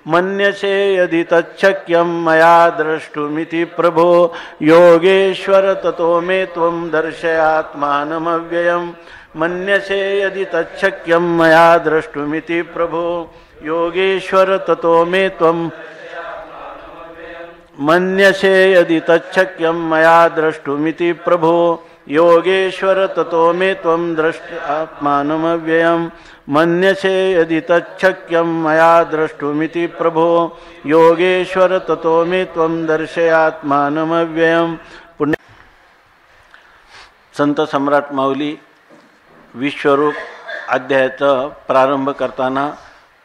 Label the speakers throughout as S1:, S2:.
S1: मन्यसे यदि तच्छक्यं मया द्रष्टुमिति प्रभो योगेश्वर ततो मे त्वं दर्शयात्मानमव्ययम् मन्यसे यदि तच्छक्यं मया द्रष्टुमिति प्रभो योगेश्वर ततो मे त्वं मन्यसे यदि तच्छक्यं मया द्रष्टुमिति प्रभो योगेश्वर ततो मे त्वं दर्शयात्मानमव्ययम् मन्यसे यदि तच्छक्यं मया द्रष्टुमिति प्रभो योगेश्वर ततो मे त्वं दर्शयात्मानमव्ययम्। पुण्य संत सम्राट माऊली विश्वरूप अध्यायाचा प्रारंभ करताना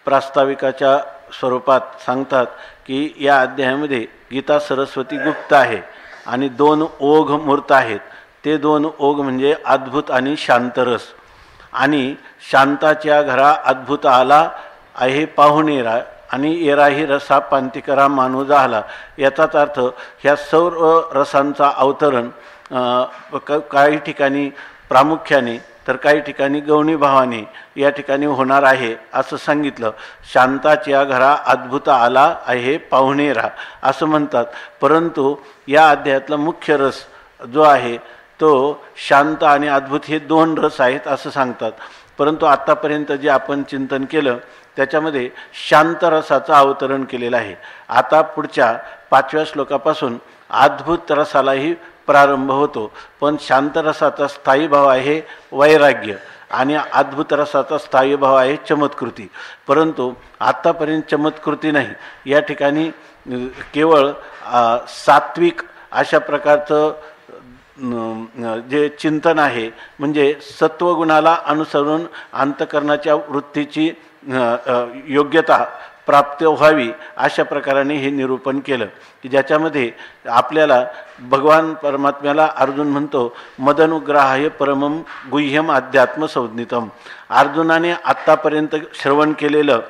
S1: प्रास्ताविकाच्या स्वरूपात सांगतात की या अध्यायामध्ये गीता सरस्वती गुप्त आहे आणि 2 ओघ मूर्त आहेत। ते 2 ओघ म्हणजे अद्भुत आणि शांतरस। आणि शांताच्या घरा अद्भुत आला आहे पाहुणेरा आणि येराही रसा पांतिकरा मानू झाला। याचाच अर्थ ह्या सर्व रसांचा अवतरण काही ठिकाणी प्रामुख्याने तर काही ठिकाणी गौणी भावाने या ठिकाणी होणार आहे असं सांगितलं। शांताच्या घरा अद्भुत आला आहे पाहुणेरा असं म्हणतात, परंतु या अध्यायातला मुख्य रस जो आहे तो शांत आणि अद्भुत हे 2 रस आहेत असं सांगतात। परंतु आत्तापर्यंत जे आपण चिंतन केलं त्याच्यामध्ये शांत रसाचं अवतरण केलेलं आहे। आता पुढच्या 5व्या श्लोकापासून अद्भुत रसालाही प्रारंभ होतो, पण शांत रसाचा स्थायी भाव आहे वैराग्य आणि अद्भुत रसाचा स्थायी भाव आहे चमत्कृती। परंतु आत्तापर्यंत चमत्कृती नाही, या ठिकाणी केवळ सात्विक अशा प्रकारचं जे चिंतन आहे, म्हणजे सत्वगुणाला अनुसरून अंतकरणाच्या वृत्तीची योग्यता प्राप्त व्हावी अशा प्रकाराने हे निरूपण केलं की ज्याच्यामध्ये आपल्याला भगवान परमात्म्याला अर्जुन म्हणतो मदनुग्रहाय परमम गुह्यम अध्यात्म संज्ञितम। अर्जुनाने आत्तापर्यंत श्रवण केलेलं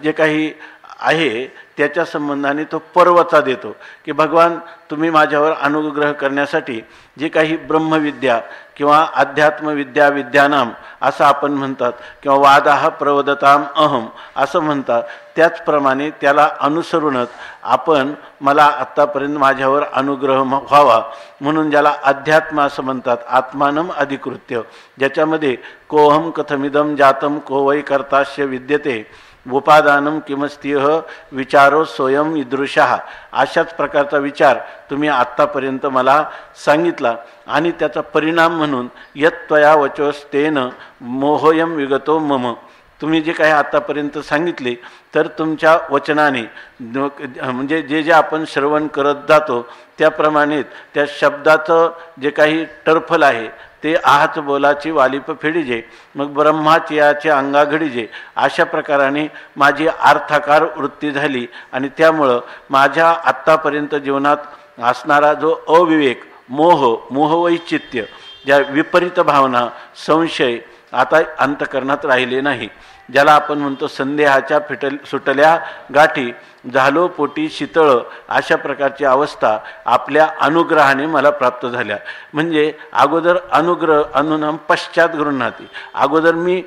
S1: जे काही आहे त्याच्या संबंधाने तो पर्वचा देतो की भगवान तुम्ही माझ्यावर अनुग्रह करण्यासाठी जे काही ब्रह्मविद्या किंवा अध्यात्मविद्या विद्यानाम असं आपण म्हणतात किंवा वादाह प्रवदताम अहम असं म्हणतात, त्याचप्रमाणे त्याला अनुसरूनच आपण मला आत्तापर्यंत माझ्यावर अनुग्रह व्हावा म्हणून ज्याला अध्यात्म असं म्हणतात, आत्मानम अधिकृत्य, ज्याच्यामध्ये कोहम कथमिदम जातम को वै कर्तास्य विद्यते उपादानम किमस्तिह विचारो स्वयं ईदृशः, अशाच प्रकारचा विचार तुम्ही आत्तापर्यंत मला सांगितला आणि त्याचा परिणाम म्हणून यत्त्वया वचोस्तेन मोहयम विगतो मम, तुम्ही जे काही आत्तापर्यंत सांगितले तर तुमच्या वचनाने म्हणजे जे जे आपण श्रवण करत जातो त्याप्रमाणे त्या शब्दाचं जे काही टरफल आहे ते आहाच बोलाची वालिप फेडीजे मग ब्रह्माची याचे अंगा घडीजे, अशा प्रकाराने माझी अर्थाकार वृत्ती झाली आणि त्यामुळं माझ्या आत्तापर्यंत जीवनात असणारा जो अविवेक मोहवैचित्य ज्या विपरीत भावना संशय आता अंतकरणात राहिले नाही, ज्याला आपण म्हणतो संदेहाच्या सुटल्या गाठी झालो पोटी शीतळ, अशा प्रकारची अवस्था आपल्या अनुग्रहाने मला प्राप्त झाल्या। म्हणजे अगोदर अनुग्रह अनुनाम पश्चात गृह्णाती, अगोदर मी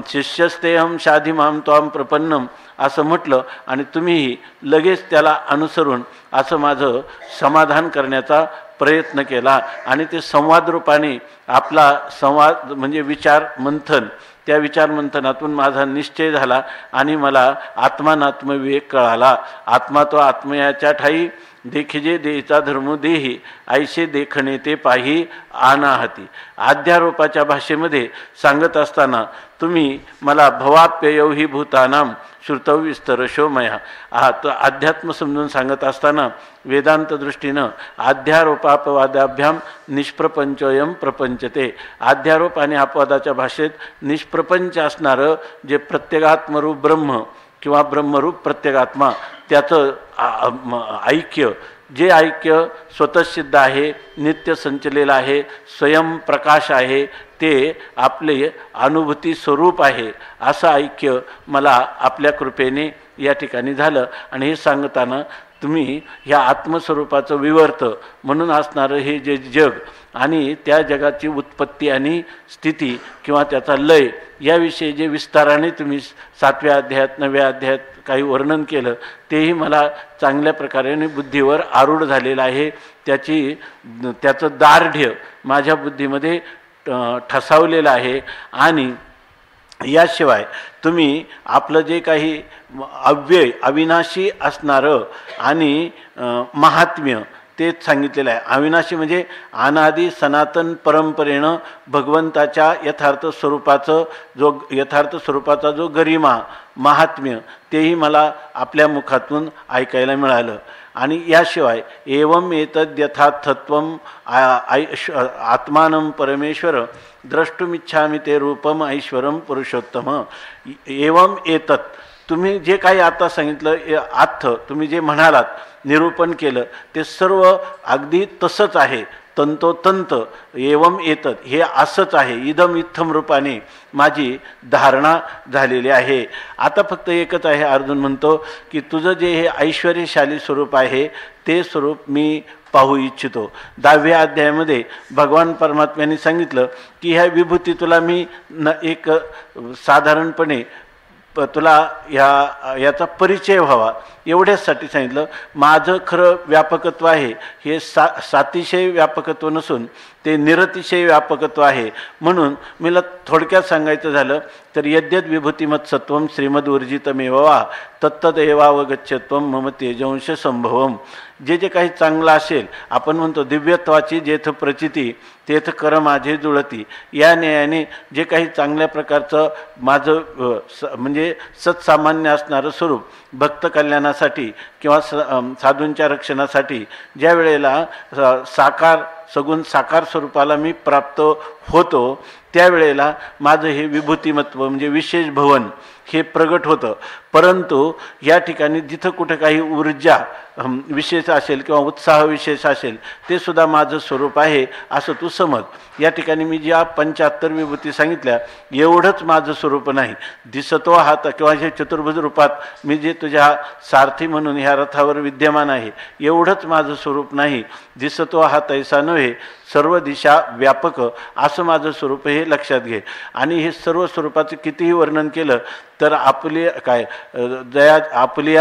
S1: शिष्यस्तेहम शाधिमाम त्वाम प्रपन्नम असं म्हटलं आणि तुम्हीही लगेच त्याला अनुसरून असं माझं समाधान करण्याचा प्रयत्न केला आणि ते संवाद रूपाने आपला संवाद म्हणजे विचार मंथन, त्या विचार मंथनातून माझा निश्चय झाला आणि मला आत्मानात्मविवेक कळाला। आत्मा तो आत्मयाच्या ठाई देखिजे देचा धर्म देही ऐसे देखणे ते पाही आनाहती। अध्यारोपाच्या भाषेमध्ये सांगत असताना तुम्ही मला भवाप्ययौ हि भूतानाम श्रुतौ विस्तरशो मया, तो अध्यात्म समजून सांगत असताना वेदांत दृष्टीनं अध्यारोपापवादाभ्याम निष्प्रपंचोयम प्रपंचते, अध्यारोप आणि अपवादाच्या भाषेत निष्प्रपंच असणारं जे प्रत्यगात्मरूप ब्रह्म किंवा ब्रह्मरूप प्रत्यगात्मा त्याचं ऐक्य, जे ऐक्य स्वतःसिद्ध आहे, नित्य संचलेलं आहे, स्वयंप्रकाश आहे, ते आपले अनुभूती स्वरूप आहे, असं ऐक्य मला आपल्या कृपेने या ठिकाणी झालं। आणि हे सांगताना तुम्ही ह्या आत्मस्वरूपाचं विवर्त म्हणून असणारं हे जे जग आणि त्या जगाची उत्पत्ती आणि स्थिती किंवा त्याचा लय याविषयी जे विस्ताराने तुम्ही 7व्या अध्यायात 9व्या अध्यायात काही वर्णन केलं तेही मला चांगल्या प्रकारे बुद्धीवर आरूढ झालेलं आहे. त्याचं दार्ढ्य माझ्या बुद्धीमध्ये ठसावलेलं आहे. आणि याशिवाय तुम्ही आपलं जे काही अव्यय अविनाशी असणारं आणि महात्म्य तेच सांगितलेलं आहे. अविनाशी म्हणजे अनादी सनातन परंपरेनं भगवंताच्या यथार्थ स्वरूपाचा जो गरिमा महात्म्य तेही मला आपल्या मुखातून ऐकायला मिळालं. आणि याशिवाय एवं एतद् यथार्थत्वम आत्मानं परमेश्वर द्रष्टुमिच्छामि ते रूपम ऐश्वरम पुरुषोत्तम. एवं एतत् तुम्ही जे काही आता सांगितलं अर्थ तुम्ही जे म्हणालात निरूपण केलं ते सर्व अगदी तसंच आहे. तंतोतंत एवं एतत् हे असंच आहे. इदम इत्थम रूपाने माझी धारणा झालेली आहे. आता फक्त एकच आहे. अर्जुन म्हणतो की तुझं जे हे ऐश्वर्यशाली स्वरूप आहे ते स्वरूप मी पाहू इच्छितो. 10व्या अध्यायामध्ये भगवान परमात्म्याने सांगितलं की ह्या विभूती तुला मी एक साधारणपणे तुला याचा परिचय व्हावा एवढ्याचसाठी सांगितलं. माझं खरं व्यापकत्व आहे हे सातिशय व्यापकत्व नसून ते निरतिशय व्यापकत्व आहे. म्हणून मला थोडक्यात सांगायचं झालं तर यद्यद विभूतिमत् सत्वम श्रीमदूर्जितमेव वा तत्तदेवावगच्छत्वम मम तेजंश संभवम. जे जे काही चांगलं असेल आपण म्हणतो दिव्यत्वाची जेथ प्रचिती तेथ कर माझे जुळती. या न्यायाने जे काही चांगल्या प्रकारचं माझं म्हणजे सत्सामान्य असणारं स्वरूप भक्त कल्याणासाठी किंवा साधूंच्या रक्षणासाठी ज्या वेळेला सगुण साकार स्वरूपाला मी प्राप्त होतो त्यावेळेला माझं हे विभूतिमत्व म्हणजे विशेष भवन हे प्रगट होतं. परंतु या ठिकाणी जिथं कुठं काही ऊर्जा विशेष असेल किंवा उत्साह विशेष असेल ते सुद्धा माझं स्वरूप आहे असं तू समज. या ठिकाणी मी ज्या 75 विभूती सांगितल्या एवढंच माझं स्वरूप नाही. दिसतो हात किंवा हे चतुर्भुज रूपात मी जे तुझ्या सारथी म्हणून ह्या रथावर विद्यमान आहे एवढंच माझं स्वरूप नाही. दिसतो हा तैसा नव्हे सर्व दिशा व्यापक असं माझं स्वरूप हे लक्षात घे. आणि हे सर्व स्वरूपाचं कितीही वर्णन केलं तर आपली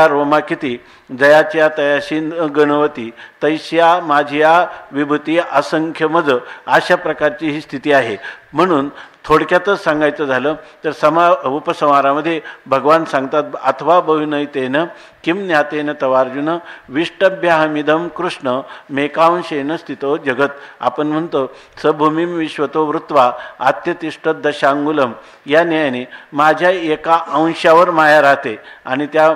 S1: रोमा किती जयाच्या तयाशी गणवती तैस्या माझ्या विभूती असंख्य मज अशा प्रकारची ही स्थिती आहे. म्हणून थोडक्यातच सांगायचं झालं तर उपसंहारामध्ये भगवान सांगतात अथवा बहुनैतेन किम ज्ञातेन तवार्जुन विष्टभ्याहमिदम कृष्ण मेकांशेन स्थितो जगत. आपण म्हणतो सभूमीम विश्वतो वृत्वा आत्यतिष्ठत दशांगुलम. या न्यायाने माझ्या एका अंशावर माया राहते आणि त्या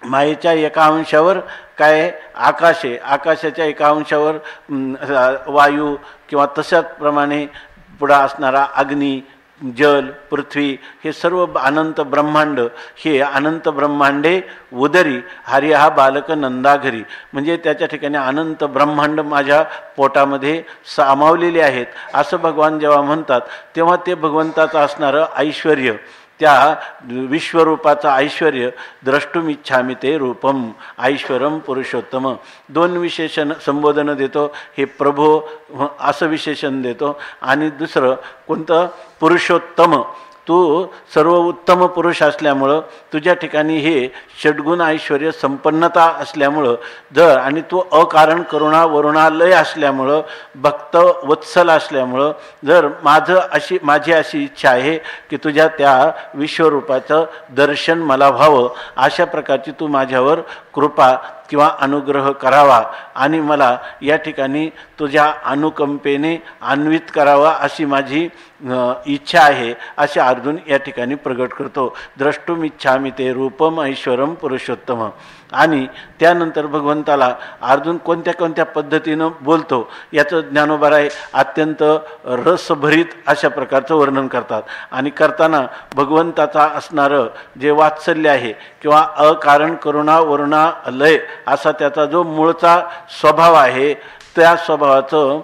S1: मायेच्या एका अंशावर काय आकाश आहे. आकाशाच्या एका अंशावर वायू किंवा तशाच प्रमाणे पुढं असणारा अग्नी जल पृथ्वी हे सर्व अनंत ब्रह्मांड. हे अनंत ब्रह्मांडे उदरी हरी हा बालक नंदाघरी. म्हणजे त्याच्या ठिकाणी अनंत ब्रह्मांड माझ्या पोटामध्ये सामावलेले आहेत असं भगवान जेव्हा म्हणतात तेव्हा ते भगवंताचं असणारं ऐश्वर त्या विश्वरूपाचं ऐश्वर द्रष्टुमिच्छामि ते रूपम ऐश्वरम पुरुषोत्तम. 2 विशेषण संबोधन देतो. हे प्रभो असं विशेषण देतो. आणि दुसरं कोणतं पुरुषोत्तम. तू सर्व उत्तम पुरुष असल्यामुळं तुझ्या ठिकाणी हे षड्गुण ऐश्वर्य संपन्नता असल्यामुळं जर आणि तू अकारण करुणा वरुणालय असल्यामुळं भक्त वत्सल असल्यामुळं जर माझी अशी इच्छा आहे की तुझ्या त्या विश्वरूपाचं दर्शन मला व्हावं अशा प्रकारची तू माझ्यावर कृपा किंवा अनुग्रह करावा आणि मला या ठिकाणी तुझ्या अनुकंपेने अन्वित करावा अशी माझी इच्छा आहे असे अर्जुन या ठिकाणी प्रगट करतो. द्रष्टुमिच्छामि ते रूपम ऐश्वरम पुरुषोत्तम. आणि त्यानंतर भगवंताला अर्जुन कोणत्या कोणत्या पद्धतीनं बोलतो याचं ज्ञानोबाराय अत्यंत रसभरीत अशा प्रकारचं वर्णन करतात. आणि करताना भगवंताचा असणारं जे वात्सल्य आहे किंवा अकारण करुणा वरुणा लय असा त्याचा जो मूळचा स्वभाव आहे त्या स्वभावाचं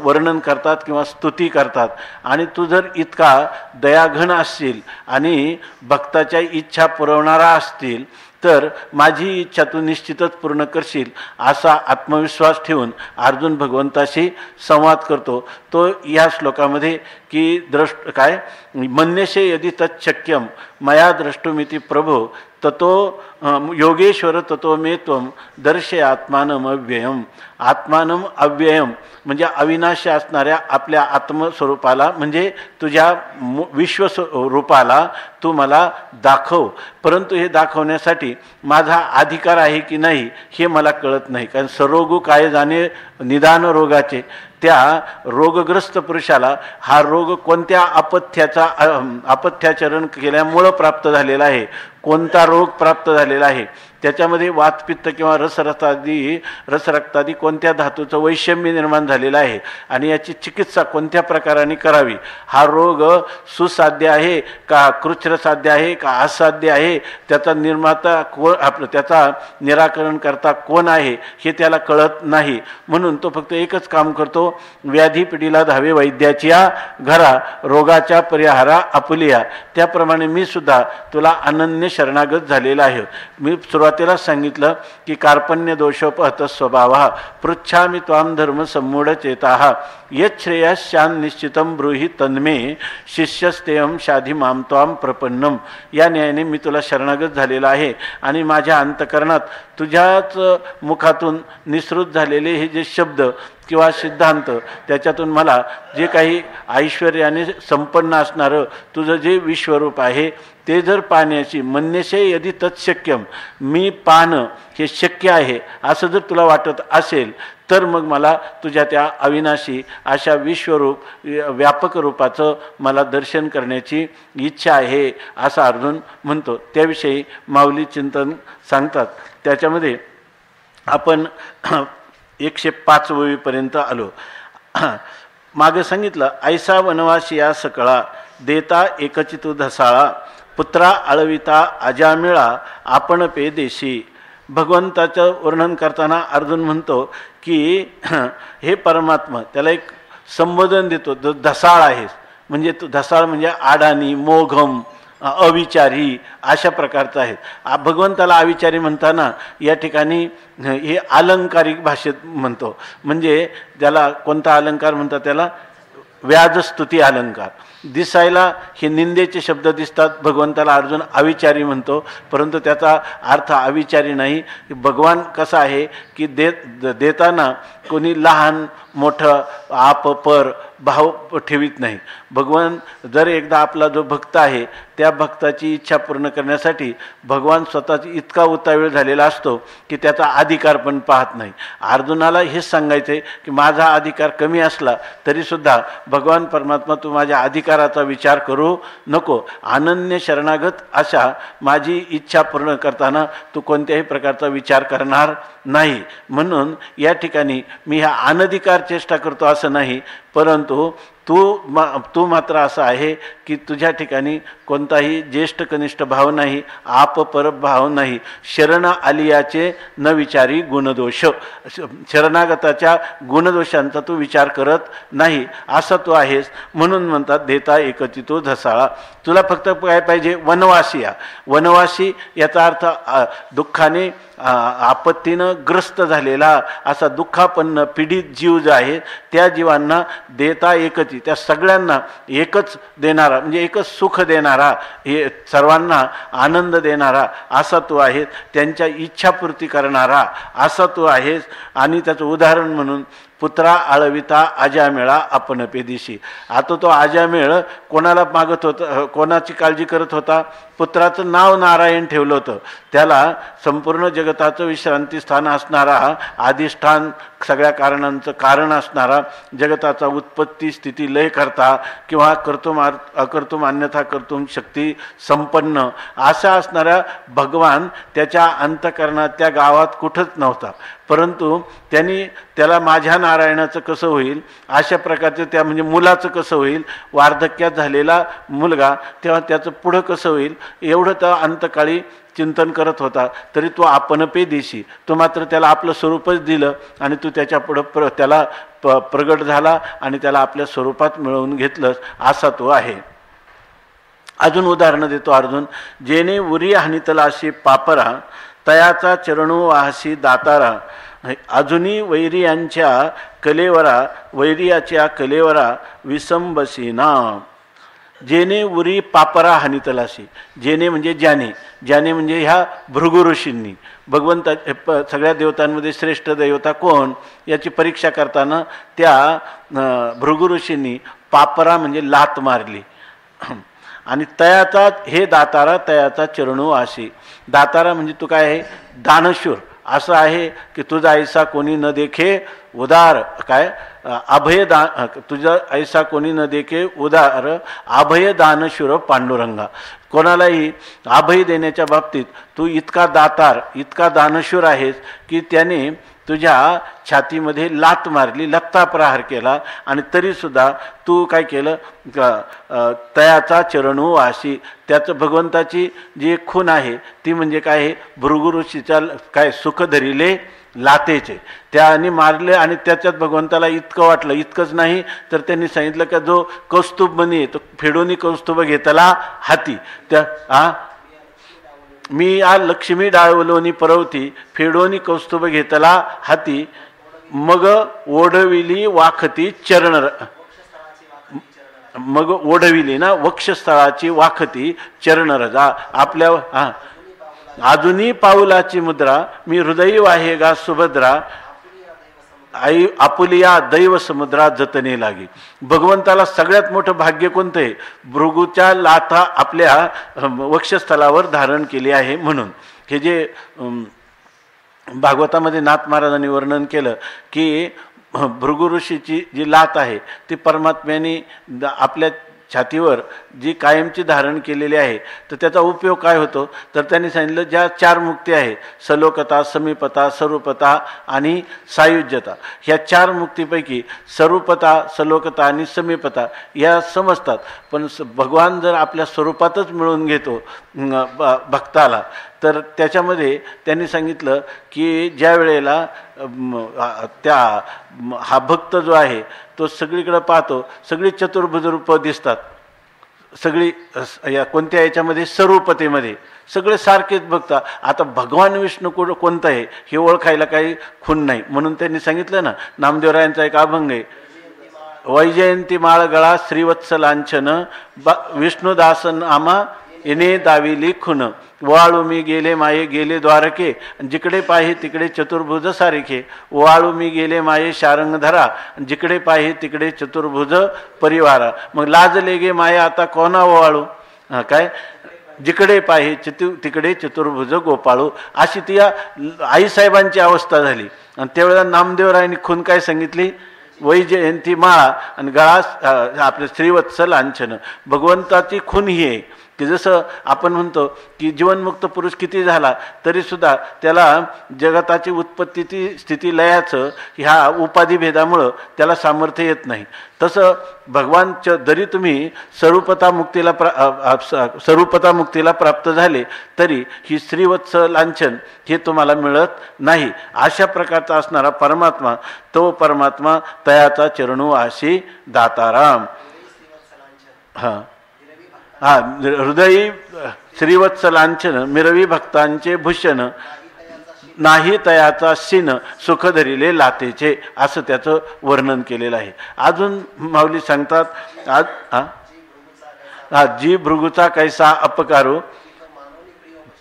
S1: वर्णन करतात किंवा स्तुती करतात. आणि तू जर इतका दयाघन असशील आणि भक्ताच्या इच्छा पुरवणारा असतील तर माझी इच्छा तू निश्चितच पूर्ण करशील असा आत्मविश्वास ठेवून अर्जुन भगवंताशी संवाद करतो. तो या श्लोकामध्ये की काय मन्यसे यदि तच्छक्यम मया द्रष्टुमिति प्रभो ततो योगेश्वर ततो मे त्वं दर्शय आत्मानम अव्ययम. आत्मानम अव्ययम म्हणजे अविनाशी असणाऱ्या आपल्या आत्मस्वरूपाला म्हणजे तुझ्या विश्वस्वरूपाला तू मला दाखव. परंतु हे दाखवण्यासाठी माझा अधिकार आहे की नाही हे मला कळत नाही. कारण सरोगू काय जाणे निदान रोगाचे. त्या रोगग्रस्त पुरुषाला हा रोग कोणत्या अपथ्याचरण केल्यामुळं प्राप्त झालेला आहे, कोणता रोग प्राप्त झालेला आहे, त्याच्यामध्ये वातपित्त किंवा रसरक्तादी कोणत्या धातूचं वैषम्य निर्माण झालेलं आहे आणि याची चिकित्सा कोणत्या प्रकाराने करावी, हा रोग सुसाध्य आहे का कृच्छ्रसाध्य आहे का असाध्य आहे, त्याचा निर्माता कोण त्याचा निराकरण करता कोण आहे हे त्याला कळत नाही. म्हणून तो फक्त एकच काम करतो, व्याधी पिढीला धावे वैद्याच्या घरा रोगाच्या परिहारा आपुलिया. त्याप्रमाणे मी सुद्धा तुला अनन्य शरणागत झालेला आहे. मी सुरुवातीला सांगितलं की कार्पण्य दोषोपहत स्वभाव पृच्छामि त्वाम धर्म सम्मूढ चेता यच्छ्रेयस्यान् निश्चितं ब्रूहि तन्मे शिष्यस्तेयम शाधी माम त्वाम प्रपन्नम. या न्यायाने मी तुला शरणागत झालेला आहे आणि माझ्या अंतकरणात तुझ्याच मुखातून निसृत झालेले हे जे शब्द किंवा सिद्धांत त्याच्यातून मला जे काही ऐश्वर्याने संपन्न असणारं तुझं जे विश्वरूप आहे ते जर पाहण्याची मन्यसे यदि तत्शक्यम मी पाहणं हे शक्य आहे असं जर तुला वाटत असेल तर मग मला तुझ्या त्या अविनाशी अशा विश्वरूप व्यापक रूपाचं मला दर्शन करण्याची इच्छा आहे असं अर्जुन म्हणतो. त्याविषयी माऊली चिंतन सांगतात. त्याच्यामध्ये आपण 105 ओळीपर्यंत आलो. मागं सांगितलं ऐसा वनवासी या सकळा देता एकचितू धसाळा पुत्रा आळविता अजामिळा आपण पे देशी. भगवंताचं वर्णन करताना अर्जुन म्हणतो की हे परमात्मा, त्याला एक संबोधन देतो, धसाळ आहेस म्हणजे तो धसाळ म्हणजे आडानी मोघम अविचारी अशा प्रकारचं आहे. भगवंताला अविचारी म्हणताना या ठिकाणी हे अलंकारिक भाषेत म्हणतो. म्हणजे त्याला कोणता अलंकार म्हणतात, त्याला व्याजस्तुती अलंकार. दिसायला हे निंदेचे शब्द दिसतात, भगवंताला अर्जुन अविचारी म्हणतो, परंतु त्याचा अर्थ अविचारी नाही. भगवान कसा आहे की देताना कोणी लहान मोठं आप पर भाव ठेवीत नाही. भगवान जर एकदा आपला जो भक्त आहे त्या भक्ताची इच्छा पूर्ण करण्यासाठी भगवान स्वतःची इतका उतावीळ झालेला असतो की त्याचा अधिकार पण पाहत नाही. अर्जुनाला हेच सांगायचं आहे की माझा अधिकार कमी असला तरीसुद्धा भगवान परमात्मा तू माझ्या अधिकाराचा विचार करू नको. अनन्य शरणागत अशा माझी इच्छा पूर्ण करताना तू कोणत्याही प्रकारचा विचार करणार नाही. म्हणून या ठिकाणी मी ह्या अनधिकार चेष्टा करतो असं नाही, परंतु तू मात्र असं आहे की तुझ्या ठिकाणी कोणताही ज्येष्ठ कनिष्ठ भाव नाही, आप पर भाव नाही. शरण आलियाचे न विचारी गुणदोष, शरणागताच्या गुणदोषांचा तू विचार करत नाही असा तू आहेस. म्हणून म्हणतात देता एकचितो धसाळा. तुला फक्त काय पाहिजे, वनवासी. वनवासी याचा अर्थ दुःखाने आपत्तीनं ग्रस्त झालेला असा दुःखापन्न पीडित जीव जो आहे त्या जीवांना देता एकच, त्या सगळ्यांना एकच देणारा म्हणजे एकच सुख देणारा, हे सर्वांना आनंद देणारा असा तू आहेस. त्यांच्या इच्छापूर्ती करणारा असा तू आहेस. आणि त्याचं उदाहरण म्हणून पुत्रा आळविता अजामेळा आपण पेदिशी. आता तो अजामेळ कोणाला मागत होता, कोणाची काळजी करत होता, पुत्राचं नाव नारायण ठेवलं होतं. त्याला संपूर्ण जगताचं विश्रांतीस्थान असणारा, अधिष्ठान सगळ्या कारणांचं कारण असणारा, जगताचा उत्पत्ती स्थिती लय करता किंवा कर्तुम अकर्तुम अन्यथा कर्तुम शक्ती संपन्न असा असणारा भगवान त्याच्या अंतःकरणात त्या गावात कुठंच नव्हता. परंतु त्याला माझ्या नारायणाचं कसं होईल अशा प्रकारचं, त्या म्हणजे मुलाचं कसं होईल, वार्धक्यात झालेला मुलगा तेव्हा त्याचं पुढं कसं होईल एवढं तर अंतकाळी चिंतन करत होता. तरी तो आपण पे देशी, तो मात्र त्याला आपलं स्वरूपच दिलं आणि तू त्याच्या पुढं त्याला प्रगट झाला आणि त्याला आपल्या स्वरूपात मिळवून घेतलंस असा तो आहे. अजून उदाहरणं देतो अर्जुन. जेने उरी हानितला अशी पापरा, तयाचा चरणो वाहसी दातारा. अजूनी वैरियांच्या कलेवरा, वैरियाच्या कलेवरा विसंबसीना. जेने उरी पापरा हानितलाशी, जेने म्हणजे ज्याने, ज्याने म्हणजे ह्या भृगु ऋषींनी. भगवंता सगळ्या देवतांमध्ये श्रेष्ठ देवता कोण याची परीक्षा करताना त्या भृगु ऋषींनी पापरा म्हणजे लात मारली. आणि तयाचा हे दातारा, तयाचा चरणो आशी. दातारा म्हणजे तू काय आहे, दानशूर असं आहे की तुझा ऐसा कोणी न देखे उदार, काय अभय दान, तुझा ऐसा कोणी न देखे उदार अभय दानशूर पांडुरंगा. कोणालाही अभय देण्याच्या बाबतीत तू इतका दातार, इतका दानशूर आहेस की त्याने तुझ्या छातीमध्ये लात मारली, लत्ता प्रहार केला, आणि तरीसुद्धा तू काय केलं, तयाचा चरणो आशी. त्याचं भगवंताची जी खून आहे ती म्हणजे काय आहे, भृगु ऋषीच्या काय सुख धरिले लातेचे त्याने मारले. आणि त्याच्यात भगवंताला इतकं वाटलं, इतकंच नाही तर त्यांनी सांगितलं का जो कौस्तुभ बनी तो फेडोनी कौस्तुभ घेतला हाती. त्या मी आ लक्ष्मी डाळवलोनी परवती, फेडोनी कौस्तुभ घेतला हाती. मग ओढविली वाखती चरण, मग ओढविली ना वक्षस्थळाची वाखती चरणरजा. आपल्या अजूनही पाऊलाची मुद्रा, मी हृदयी वाहे गा सुभद्रा. आई आपुलिया दैव समुद्रा जतने लागी. भगवंताला सगळ्यात मोठं भाग्य कोणतं आहे, भृगूच्या लाथा आपल्या वक्षस्थलावर धारण केली आहे म्हणून. हे जे भागवतामध्ये नाथ महाराजांनी वर्णन केलं की भृगु ऋषीची जी लात आहे ती परमात्म्याने आपल्या छातीवर जी कायमची धारण केलेली आहे, तर त्याचा उपयोग काय होतो, तर त्यांनी सांगितलं ज्या 4 मुक्ती आहे, सलोकता, समीपता, स्वरूपता आणि सायुज्यता. ह्या 4 मुक्तीपैकी स्वरूपता, सलोकता आणि समीपता या समजतात. पण भगवान जर आपल्या स्वरूपातच मिळून घेतो भक्ताला, तर त्याच्यामध्ये त्यांनी सांगितलं की ज्या वेळेला त्या हा भक्त जो आहे तो सगळीकडे पाहतो, सगळी चतुर्भुज रूपं दिसतात, सगळी या कोणत्या याच्यामध्ये स्वरूपतेमध्ये सगळे सारखेच बघता. आता भगवान विष्णू कोणता आहे हे ओळखायला काही खूण नाही. म्हणून त्यांनी सांगितलं ना, नामदेवरायांचा एक अभंग आहे, वैजयंती माळ गळा श्रीवत्स लांछन, विष्णुदासन आमा येणे दाविली खून. वाळू मी गेले माये गेले द्वारके, जिकडे पाहे तिकडे चतुर्भुज सारिखे. वाळू मी गेले माये शारंग धरा, जिकडे पाहे तिकडे चतुर्भुज परिवारा. मग लाजले गे माये आता कोणा वाळू, काय जिकडे पाहे तिकडे चतुर्भुज गोपाळू. अशी ती आईसाहेबांची अवस्था झाली. आणि त्यावेळेला नामदेवरायांनी खून काय सांगितली, वैजयंती माळा आणि गळा आपले श्रीवत्स लांछन. भगवंताची खून ही आहे की जसं आपण म्हणतो की जीवनमुक्त पुरुष किती झाला तरीसुद्धा त्याला जगताची उत्पत्तीची स्थिती लयाचं ह्या उपाधिभेदामुळं त्याला सामर्थ्य येत नाही. तसं भगवानच्या जरी तुम्ही स्वरूपता मुक्तीला प्राप्त झाले तरी ही श्रीवत्स लांछन हे तुम्हाला मिळत नाही. अशा प्रकारचा असणारा परमात्मा, तो परमात्मा तयाचा चरणो आशी दाताराम. हां हा हृदयी श्रीवत्स लांछन, मिरवी भक्तांचे भूषण, नाही तयाचा शिन, सुख धरिले लातेचे, असं त्याचं वर्णन केलेलं आहे. अजून माऊली सांगतात जी भृगूचा कैसा अपकारो,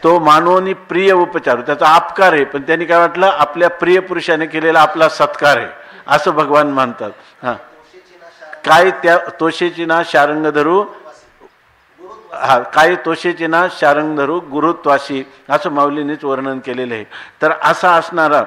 S1: तो मानवनी प्रिय उपचारू. त्याचा अपकार आहे पण त्यांनी काय वाटलं आपल्या प्रिय पुरुषाने केलेला आपला सत्कार आहे असं भगवान मानतात. हां काय त्या तोषेची ना शारंग धरू, हा काय तोषेची ना शारंग धरू गुरुत्वाशी, असं माऊलीनेच वर्णन केलेलं आहे. तर असा असणारा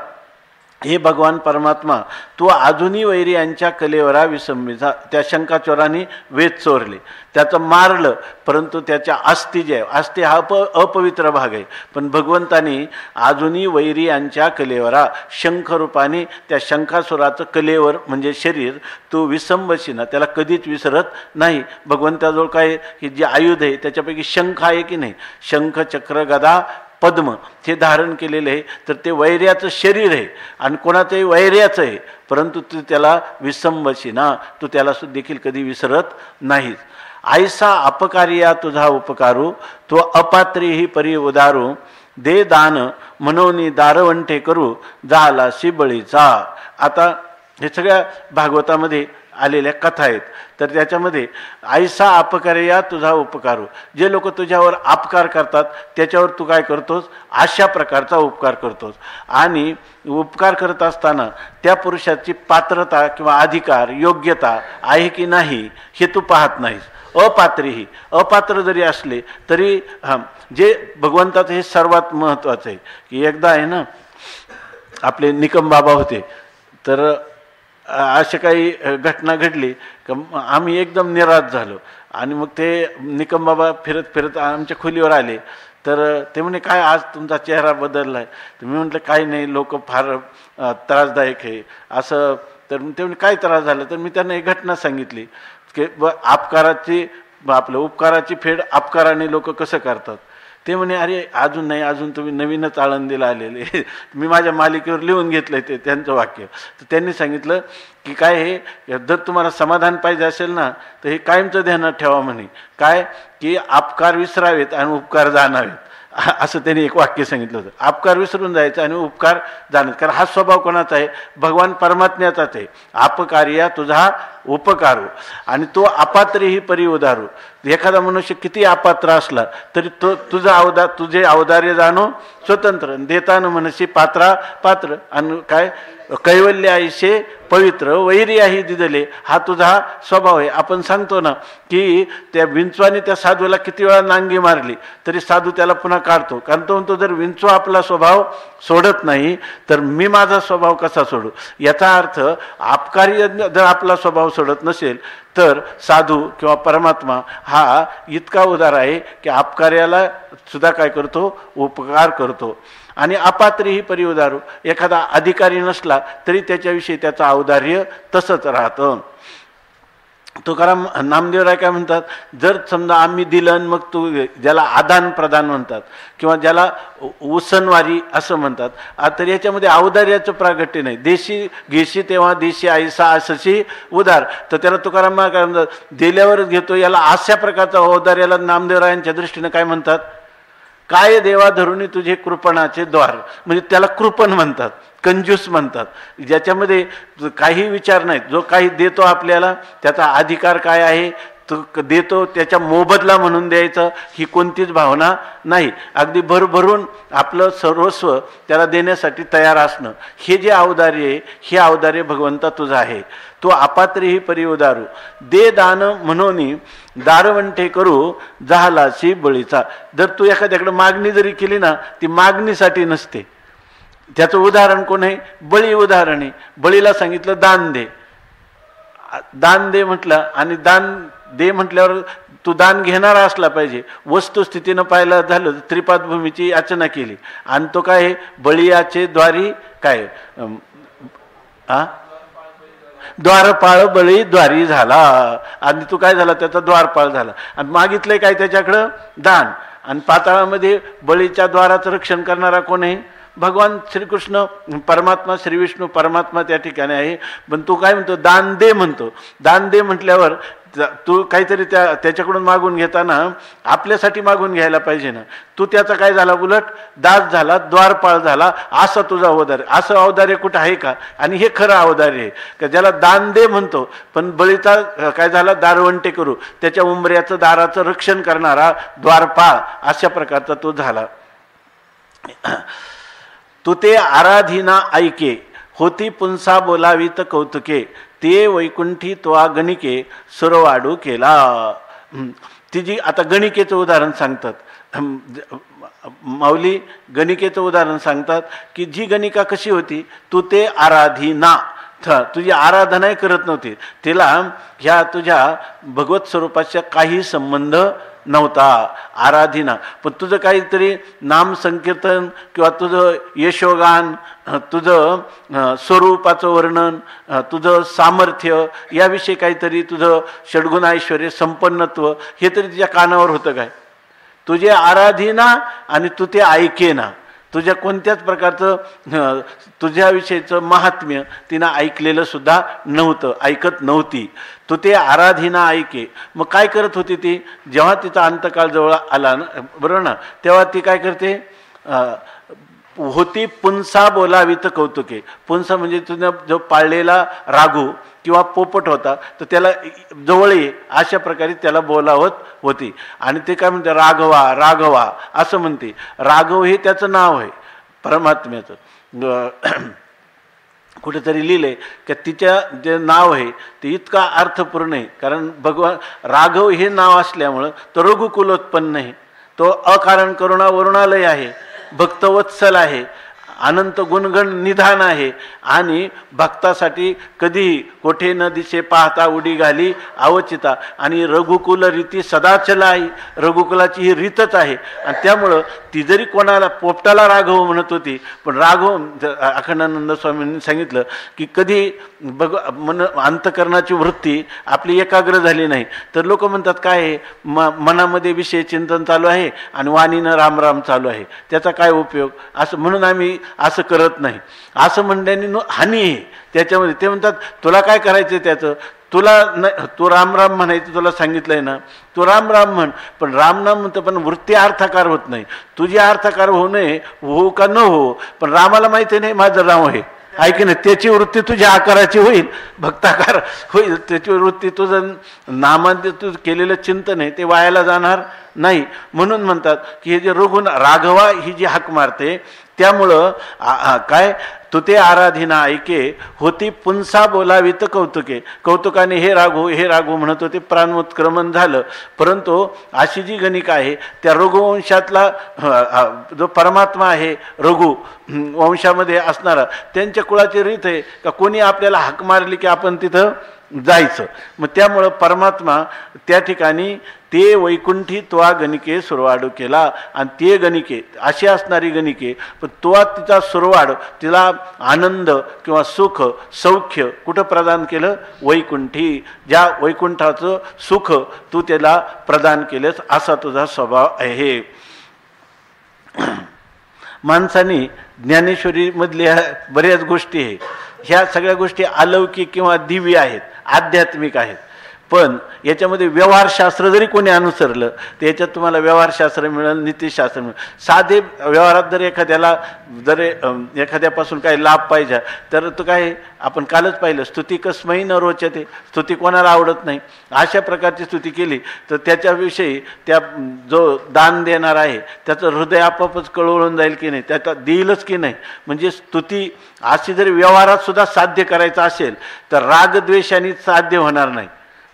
S1: हे भगवान परमात्मा तो अजूनही वैरी यांच्या कलेवरा विसंबीचा. त्या शंकाचोरांनी वेद चोरले, त्याचं मारलं, परंतु त्याच्या अस्थि जे आहे, अस्थि हा अपवित्र भाग आहे, पण भगवंतानी अजूनही वैरी यांच्या कलेवरा शंखरूपाने त्या शंखासुराचं कलेवर म्हणजे शरीर तो विसंबशीना, त्याला कधीच विसरत नाही. भगवंताजवळ काय ही जी आयुध आहे त्याच्यापैकी शंख आहे की नाही, शंख चक्र गदा पद्म हे धारण केलेले आहे. तर ते वैर्याचं शरीर आहे आणि कोणाचंही वैर्याचं आहे, परंतु तू त्याला विसंबशीना, तू त्याला देखील कधी विसरत नाहीस. आयसा अपकारिया तुझा उपकारू तो अपात्रीही परी उदारू दे दान मनोनी दारवंटे करू झाला शिबळीचा. आता हे सगळ्या भागवतामध्ये आलेल्या कथा आहेत. तर त्याच्यामध्ये आयसा अपकारिया तुझा उपकारू, जे लोक तुझ्यावर अपकार करतात त्याच्यावर तू काय करतोस, अशा प्रकारचा उपकार करतोस. आणि उपकार करत असताना त्या पुरुषाची पात्रता किंवा अधिकार योग्यता आहे की नाही हे तू पाहत नाहीस. अपात्रीही, अपात्र जरी असले तरी जे भगवंताचं हे सर्वात महत्त्वाचं आहे. की एकदा आहे ना आपले निकम बाबा होते, तर अशी काही घटना घडली की आम्ही एकदम निराश झालो. आणि मग ते निकम बाबा फिरत फिरत आमच्या खोलीवर आले. तर ते म्हणे काय आज तुमचा चेहरा बदलला आहे. तर मी म्हटलं काही नाही, लोक फार त्रासदायक आहे असं. तर ते म्हणे काय त्रास झाला. तर मी त्यांना एक घटना सांगितली की अपकाराची आपलं उपकाराची फेड अपकाराने लोक कसं करतात. ते म्हणे अरे अजून नाही, अजून तुम्ही नवीनच आळंदीला आलेले. मी माझ्या मालिकेवर लिहून घेतलं ते त्यांचं वाक्य. तर त्यांनी सांगितलं की काय हे जर तुम्हाला समाधान पाहिजे असेल ना तर हे कायमचं ध्यानात ठेवा म्हणे. काय की अपकार विसरावेत आणि उपकार जाणावेत, असं त्यांनी एक वाक्य सांगितलं होतं. अपकार विसरून जायचं आणि उपकार जाणत. कारण हा स्वभाव कोणाचा आहे, भगवान परमात्म्याचाच आहे. अपकार्या तुझा उपकारू आणि तो अपात्रीही परी उदारू. एखादा मनुष्य किती अपात्र असला तरी तो तुझे अवदार्य जाणो स्वतंत्र, देताना मनसी पात्रा पात्र. आणि काय कैवल्य आयुष्य पवित्र वैर्याही दिदले, हा तुझा स्वभाव आहे. आपण सांगतो ना की त्या विंचवाने त्या साधूला किती वेळा नांगी मारली तरी साधू त्याला पुन्हा काढतो. कारण तो म्हणतो जर विंचवा आपला स्वभाव सोडत नाही तर मी माझा स्वभाव कसा सोडू. याचा अर्थ अपकारी जर आपला स्वभाव सोडत नसेल तर साधू किंवा परमात्मा हा इतका उदार आहे की अपकार्याला सुद्धा काय करतो, उपकार करतो. आणि अपात्रीही परी उदारू, एखादा अधिकारी नसला तरी त्याच्याविषयी त्याचं औदार्य तसंच राहतं. तुकाराम नामदेवराय काय म्हणतात, जर समजा आम्ही दिलं मग तू, ज्याला आदान प्रदान म्हणतात किंवा ज्याला उसनवारी असं म्हणतात, तर याच्यामध्ये औदार्याचं प्रागट्य नाही. देशी घेशी तेव्हा देशी आईसा असशी उदार. तर त्याला तुकाराम काय म्हणतात, दिल्यावरच घेतो, याला अशा प्रकारचा औदार्याला नामदेवरायांच्या दृष्टीनं काय म्हणतात, काय देवा धरुणी तुझे कृपणाचे द्वार. म्हणजे त्याला कृपण म्हणतात, कंजूस म्हणतात, ज्याच्यामध्ये काही विचार नाहीत. जो काही देतो आपल्याला त्याचा अधिकार काय आहे तो देतो, त्याच्या मोबदला म्हणून द्यायचं ही कोणतीच भावना नाही. अगदी भरभरून आपलं सर्वस्व त्याला देण्यासाठी तयार असणं, हे जे औदार्य आहे हे औदार्य भगवंता तुझं आहे. तो अपात्रीही परी उदारू दे दान म्हणून दारवंटे करू झालाशी बळीचा. जर तू एखाद्याकडे मागणी जरी केली ना ती मागणीसाठी नसते. त्याचं उदाहरण कोण आहे, बळी उदाहरण आहे. बळीला सांगितलं दान दे, दान दे म्हटलं आणि दान दे म्हटल्यावर तू दान घेणारा असला पाहिजे. वस्तुस्थितीनं पाहायला झालं तर त्रिपादभूमीची याचना केली आणि तो काय बळीयाचे द्वारी काय द्वारपाळ बळी द्वारी झाला. आणि तू काय झाला, त्याचा द्वारपाळ झाला. आणि मागितलंय काय त्याच्याकडं, दान. आणि पाताळामध्ये बळीच्या द्वाराचं रक्षण करणारा कोण आहे, भगवान श्रीकृष्ण परमात्मा, श्री विष्णू परमात्मा त्या ठिकाणी आहे. पण तू काय म्हणतो, दान दे म्हणतो. दान दे म्हटल्यावर तू काहीतरी त्याच्याकडून मागून घेताना आपल्यासाठी मागून घ्यायला पाहिजे ना. तू त्याचा काय झाला, उलट दास झाला, द्वारपाळ झाला. असं तुझा अवदार्य. असं अवदार्य कुठं आहे का. आणि हे खरं अवदार्य आहे का ज्याला दान दे म्हणतो पण बळीचा काय झाला, दारवंटे करू, त्याच्या उंबऱ्याचं दाराचं रक्षण करणारा द्वारपाळ, अशा प्रकारचा तो झाला. तू ते आराधीना ऐके होती पुंसा बोलावीत कौतुके ते वैकुंठी त्वा गणिके सुरवाडू केला. तिची आता गणिकेचं उदाहरण सांगतात माऊली. गणिकेचं उदाहरण सांगतात की जी गणिका कशी होती, तू ते आराधीना, तुझी आराधना करत नव्हती, तिला ह्या तुझ्या भगवत स्वरूपाचा काही संबंध नव्हता, आराधना. पण तुझं काहीतरी नाम संकीर्तन किंवा तुझं यशोगान, तुझं स्वरूपाचं वर्णन, तुझं सामर्थ्य, याविषयी काहीतरी तुझं षड्गुण ऐश्वर्य संपन्नत्व हे तरी तुझ्या कानावर होतं काय. तुझे आराधना आणि तू ते ऐके ना. तुझ्या कोणत्याच प्रकारचं तुझ्याविषयीचं महात्म्य तिनं ऐकलेलं सुद्धा नव्हतं, ऐकत नव्हती. तू ते आराधीना ऐके. मग काय करत होती ती? जेव्हा तिचा अंतकाळ जवळ आला ना, बरोबर ना, तेव्हा ती काय करते? होती पुंसा बोलावित कौतुके. पुंसा म्हणजे तुझा जो पाळलेला राघू किंवा पोपट होता तर त्याला जवळ ये अशा प्रकारे त्याला बोलावत होती. आणि ते काय म्हणते? राघवा राघवा असं म्हणते. राघव हे त्याचं नाव आहे परमात्म्याचं. कुठेतरी लिहिलंय की तिच्या जे नाव आहे ते इतका अर्थपूर्ण आहे. कारण भगवान राघव हे नाव असल्यामुळं तो रघुकुलोत्पन्न आहे, तो अकारण करुणा वरुणालय आहे, भक्तवत्सल आहे, अनंत गुणगण निधान आहे. आणि भक्तासाठी कधीही कोठे न दिसे पाहता उडी घाली अवचिता. आणि रघुकुल रीती सदाचल आहे, रघुकुलाची ही रीतच आहे. आणि त्यामुळं ती जरी कोणाला पोपटाला राघव म्हणत होती, पण राघव अखंडानंद स्वामींनी सांगितलं की कधी अंतकरणाची वृत्ती आपली एकाग्र झाली नाही तर लोक म्हणतात काय आहे, मनामध्ये विषय चिंतन चालू आहे आणि वाणीनं राम राम चालू आहे, त्याचा काय उपयोग? असं म्हणून आम्ही असं करत नाही, असं म्हणण्याने हानी आहे त्याच्यामध्ये. ते म्हणतात तुला काय करायचं त्याचं, तुला नाही, तू राम राम म्हणायचं तुला सांगितलंय ना, तू राम राम म्हण. पण राम नाम म्हणतं पण वृत्ती अर्थाकार होत नाही. तुझी अर्थाकार होऊ नये, हो का न हो, पण रामाला माहिती नाही माझं नाव आहे, ऐक ना, त्याची वृत्ती तुझ्या आकाराची होईल, भक्ताकार होईल. त्याची वृत्ती तुझं नामांत तू केलेलं चिंतन आहे ते वायाला जाणार नाही. म्हणून म्हणतात की हे जे राघवा ही जी हाक मारते त्यामुळं काय तू ते आराधीना ऐके. होती पुंसा बोलावित कौतुके. कौतुकाने हे राघू म्हणत होते. प्राणोत्क्रमण झालं. परंतु अशी जी गणिका आहे त्या रघुवंशातला जो परमात्मा आहे रघु वंशामध्ये असणारा, त्यांच्या कुळाची रीत आहे का कोणी आपल्याला हाक मारली की आपण तिथं जायचं. मग त्यामुळं परमात्मा त्या ठिकाणी ते वैकुंठी त्वा गणिके सुरवाडू केला. आणि ते गणिके अशी असणारी गणिके, पण त्वा तिचा सुरवाड, तिला आनंद किंवा सुख सौख्य कुठं प्रदान केलं? वैकुंठी. ज्या वैकुंठाचं सुख तू त्याला प्रदान केलंस असा तुझा स्वभाव आहे. माणसाने ज्ञानेश्वरीमधल्या बऱ्याच गोष्टी आहे, ह्या सगळ्या गोष्टी अलौकिक किंवा दिव्य आहेत, आध्यात्मिक आहेत. पण याच्यामध्ये व्यवहारशास्त्र जरी कोणी अनुसरलं तर याच्यात तुम्हाला व्यवहारशास्त्र मिळेल, नीतिशास्त्र मिळेल. साधे व्यवहारात जर एखाद्यापासून काही लाभ पाहिजे तर तो काय, आपण कालच पाहिलं, स्तुती कसमही न रोचते, स्तुती कोणाला आवडत नाही. अशा प्रकारची स्तुती केली तर त्याच्याविषयी त्या जो दान देणार आहे त्याचं हृदय आपोआपच कळवळून जाईल की नाही, त्याचा देईलच की नाही. म्हणजे स्तुती अशी जरी व्यवहारात सुद्धा साध्य करायचं असेल तर रागद्वेषाने साध्य होणार नाही.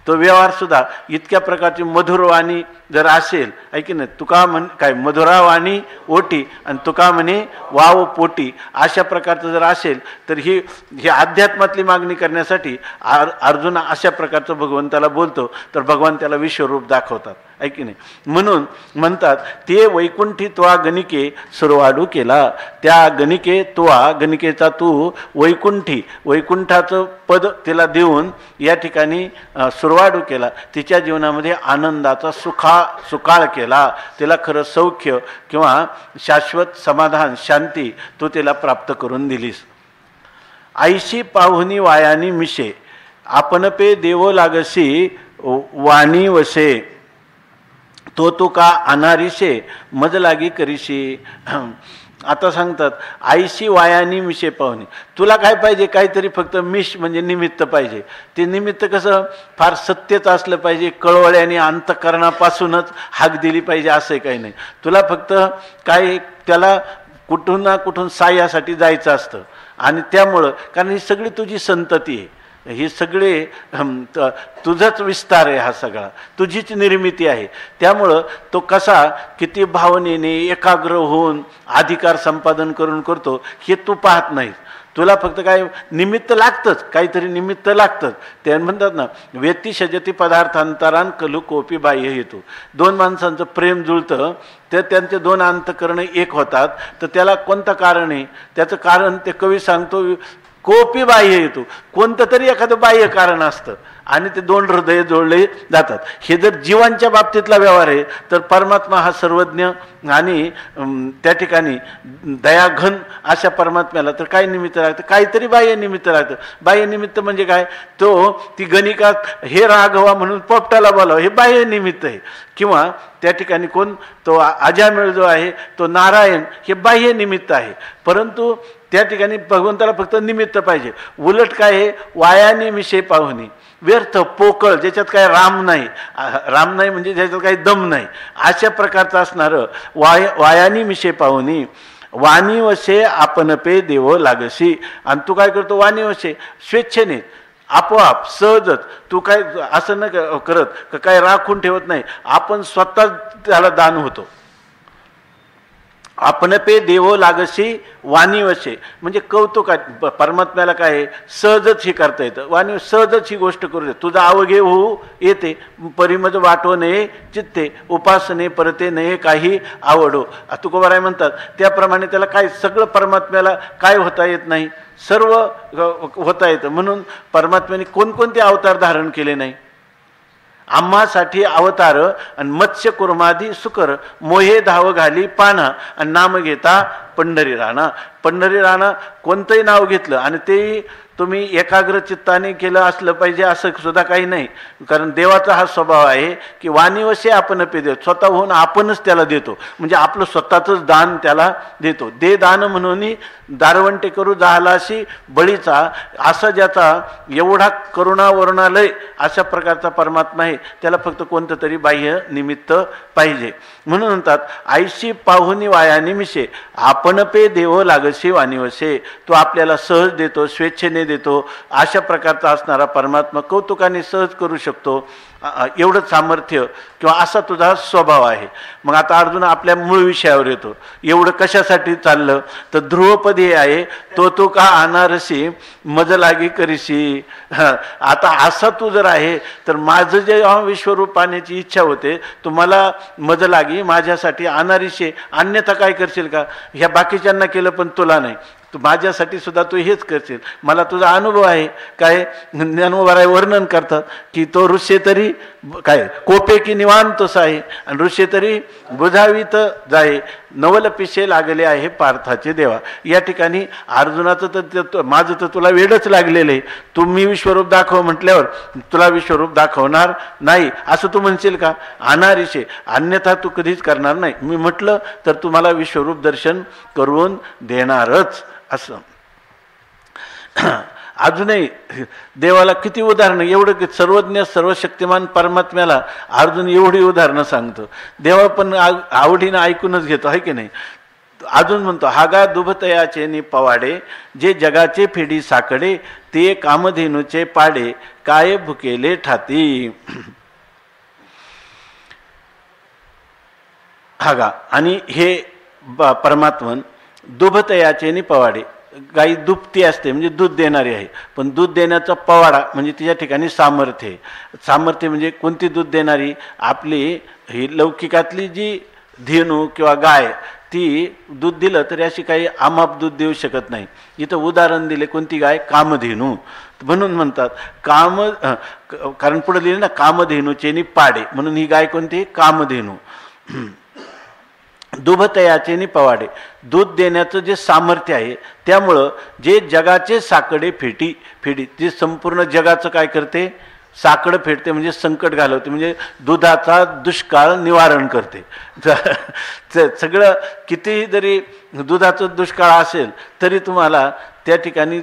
S1: तो व्यवहार सुद्धा इतक्या प्रकारची मधुरवाणी जर असेल, ऐकी ना, तुका काय मधुरावाणी ओटी आणि तुका म्हणे वाव पोटी, अशा प्रकारचं जर असेल तर ही अध्यात्मातली मागणी करण्यासाठी अर्जुन अशा प्रकारचं भगवंताला बोलतो तर भगवान त्याला विश्वरूप दाखवतात, ऐकी नाही. म्हणून म्हणतात ते वैकुंठी त्वा गणिके सुरवाडू केला. त्या गणिकेचा तू वैकुंठाचं पद तिला देऊन या ठिकाणी सुरवाडू केला. तिच्या जीवनामध्ये आनंदाचा सुकाळ केला. तिला खरं सौख्य किंवा शाश्वत समाधान शांती तू तिला प्राप्त करून दिलीस. आईशी पाहुनी वायानी मिशे आपण पे देवो लागसी वाणी वसे तो का अनारिशे मज लागी करीशी. आता सांगतात आईशी वायानी मिशे पाहुणी. तुला काय पाहिजे? काहीतरी फक्त मिश म्हणजे निमित्त पाहिजे. ते निमित्त कसं फार सत्यच असलं पाहिजे, कळवळ्याने अंतःकरणापासूनच हाक दिली पाहिजे असं काही नाही. तुला फक्त काय त्याला कुठून ना कुठून साह्यासाठी जायचं असतं. आणि त्यामुळं कारण ही सगळी तुझी संतती आहे, ही सगळे तुझाच विस्तार आहे, हा सगळा तुझीच निर्मिती आहे. त्यामुळं तो कसा किती भावनेने एकाग्र होऊन अधिकार संपादन करून करतो हे तू पाहत नाहीस. तुला फक्त काय निमित्त लागतंच, काहीतरी निमित्त लागतंच. ते म्हणतात ना व्यतिशजती पदार्थांतरान कलू कोपी बाह्य हेतू. दोन माणसांचं प्रेम जुळतं तर त्यांचे दोन अंतःकरण एक होतात, तर त्याला कोणतं कारण आहे? त्याचं कारण ते कवी सांगतो कोपी बाह्य हेतू. कोणतं तरी एखादं बाह्य कारण असतं आणि ते दोन हृदय जोडले जातात. हे जर जीवांच्या बाबतीतला व्यवहार आहे तर परमात्मा हा सर्वज्ञ आणि त्या ठिकाणी दयाघन अशा परमात्म्याला तर काय निमित्त लागतं? काहीतरी बाह्य निमित्त लागतं. बाह्य निमित्त म्हणजे काय? तो ती गणिकात हे राघवा म्हणून पोपटाला बोलावं हे बाह्य निमित्त आहे. किंवा त्या ठिकाणी कोण तो अजामिळ जो आहे तो नारायण हे बाह्य निमित्त आहे. परंतु त्या ठिकाणी भगवंताला फक्त निमित्त पाहिजे. उलट काय आहे? वायाने मिशे पाहुनी, व्यर्थ पोकळ, ज्याच्यात काय राम नाही, राम नाही म्हणजे ज्याच्यात काही दम नाही, अशा प्रकारचं असणारं वायानी मिशे पाहुनी, वाणी वशे आपण पे देव लागशी. आणि तू काय करतो? वाणी वशे, स्वेच्छेने आपोआप सहजच. तू काय असं न करत काय राखून ठेवत नाही, आपण स्वतः त्याला दान होतो. आपण पे देव लागशी वाणी वशे म्हणजे कौतुक. परमात्म्याला काय आहे? सहजच हे करता येतं. वाणी सहजच ही गोष्ट करू दे. तुझा अवघे होऊ येते, परिमज वाटो नये चित्ते, उपासने परते नये काही आवडो. तुकोबाराय म्हणतात त्याप्रमाणे त्याला काय सगळं परमात्म्याला काय होता येत नाही, सर्व होता येतं. म्हणून परमात्म्याने कोणकोणते अवतार धारण केले नाही? आम्हासाठी अवतार आणि मत्स्य कुर्मादी सुकर, मोहे धाव घाली पाना आणि नाम घेता पंढरी राणा. पंढरी राणा कोणतंही नाव घेतलं आणि तेही तुम्ही एकाग्र चित्ताने केलं असलं पाहिजे असं सुद्धा काही नाही. कारण देवाचा हा स्वभाव आहे की वाणीवशे आपण पे देव, स्वतःहून आपणच त्याला देतो. म्हणजे आपलं स्वतःचंच दान त्याला देतो. दे दान म्हणून दारवंटे करू जाहलाशी बळीचा, असा ज्याचा एवढा करुणा वरुणालय अशा प्रकारचा परमात्मा आहे त्याला फक्त कोणतं तरी बाह्य निमित्त पाहिजे. म्हणून म्हणतात आयशी पाहुनी वायानी मिशे, आपण पे देव लागशी वाणीवशे. तो आपल्याला सहज देतो, स्वेच्छेने देतो. अशा प्रकारचा असणारा परमात्मा कौतुकाने सहज करू शकतो. एवढं सामर्थ्य किंवा असा तुझा स्वभाव आहे. मग आता अर्जुन आपल्या मूळ विषयावर येतो. एवढं कशासाठी चाललं तर ध्रुवपदी आहे तो का अनारसी मज लागी करीशी. आता असा तू जर आहे तर माझं जे विश्वरूप पाहण्याची इच्छा होते तुम्हाला मज लागी, माझ्यासाठी अनारीशे, अन्यथा काय करशील का? ह्या बाकीच्यांना केलं पण तुला नाही, तू माझ्यासाठी सुद्धा तू हेच करशील. मला तुझा अनुभव आहे. काय ज्ञानोबाराय वर्णन करतात की तो ऋषे तरी काय कोपे की निवांतोस आहे आणि ऋषे तरी बुधावीत जाय, नवल पिशे लागले आहे पार्थाचे देवा. या ठिकाणी अर्जुनाचं तर माझं तर तुला वेडच लागलेलं आहे. तुम्ही विश्वरूप दाखव म्हटल्यावर तुला विश्वरूप दाखवणार नाही असं तू म्हणशील का? अनारीशे, अन्यथा तू कधीच करणार नाही. मी म्हटलं तर तुम्हाला विश्वरूप दर्शन करून देणारच असं. अजूनही देवाला किती उदाहरणं, एवढं की सर्वज्ञ सर्वशक्तिमान परमात्म्याला अर्जुन एवढी उदाहरणं सांगतो. देवा पण आवडीनं ऐकूनच घेतो आहे की नाही. अजून म्हणतो हागा दुभतयाचे नि पवाडे, जे जगाचे फेडी साकडे, ते कामधेनूचे पाडे, काय भुकेले ठाती. हागा आणि हे परमात्मन दुभतयाचे नि पवाडे, गाई दुभती असते म्हणजे दूध देणारी आहे, पण दूध देण्याचा पवाडा म्हणजे तिच्या ठिकाणी सामर्थ्य आहे. सामर्थ्य म्हणजे कोणती दूध देणारी? आपली ही लौकिकातली जी धेनू किंवा गाय, ती दूध दिलं तरी अशी काही आमाप दूध देऊ शकत नाही. इथं उदाहरण दिले कोणती गाय? कामधेनू. म्हणून म्हणतात काम, कारण पुढे लिहिले ना कामधेनूचे नि पाडे, म्हणून ही गाय कोणती? कामधेनू. दुभतयाचे नि पवाडे, दूध देण्याचं जे सामर्थ्य आहे त्यामुळं जे जगाचे साकडे फेडी जे संपूर्ण जगाचं काय करते? साकडं फेडते म्हणजे संकट घालवते, म्हणजे दुधाचा दुष्काळ निवारण करते. सगळं कितीही जरी दुधाचं दुष्काळ असेल तरी तुम्हाला त्या ठिकाणी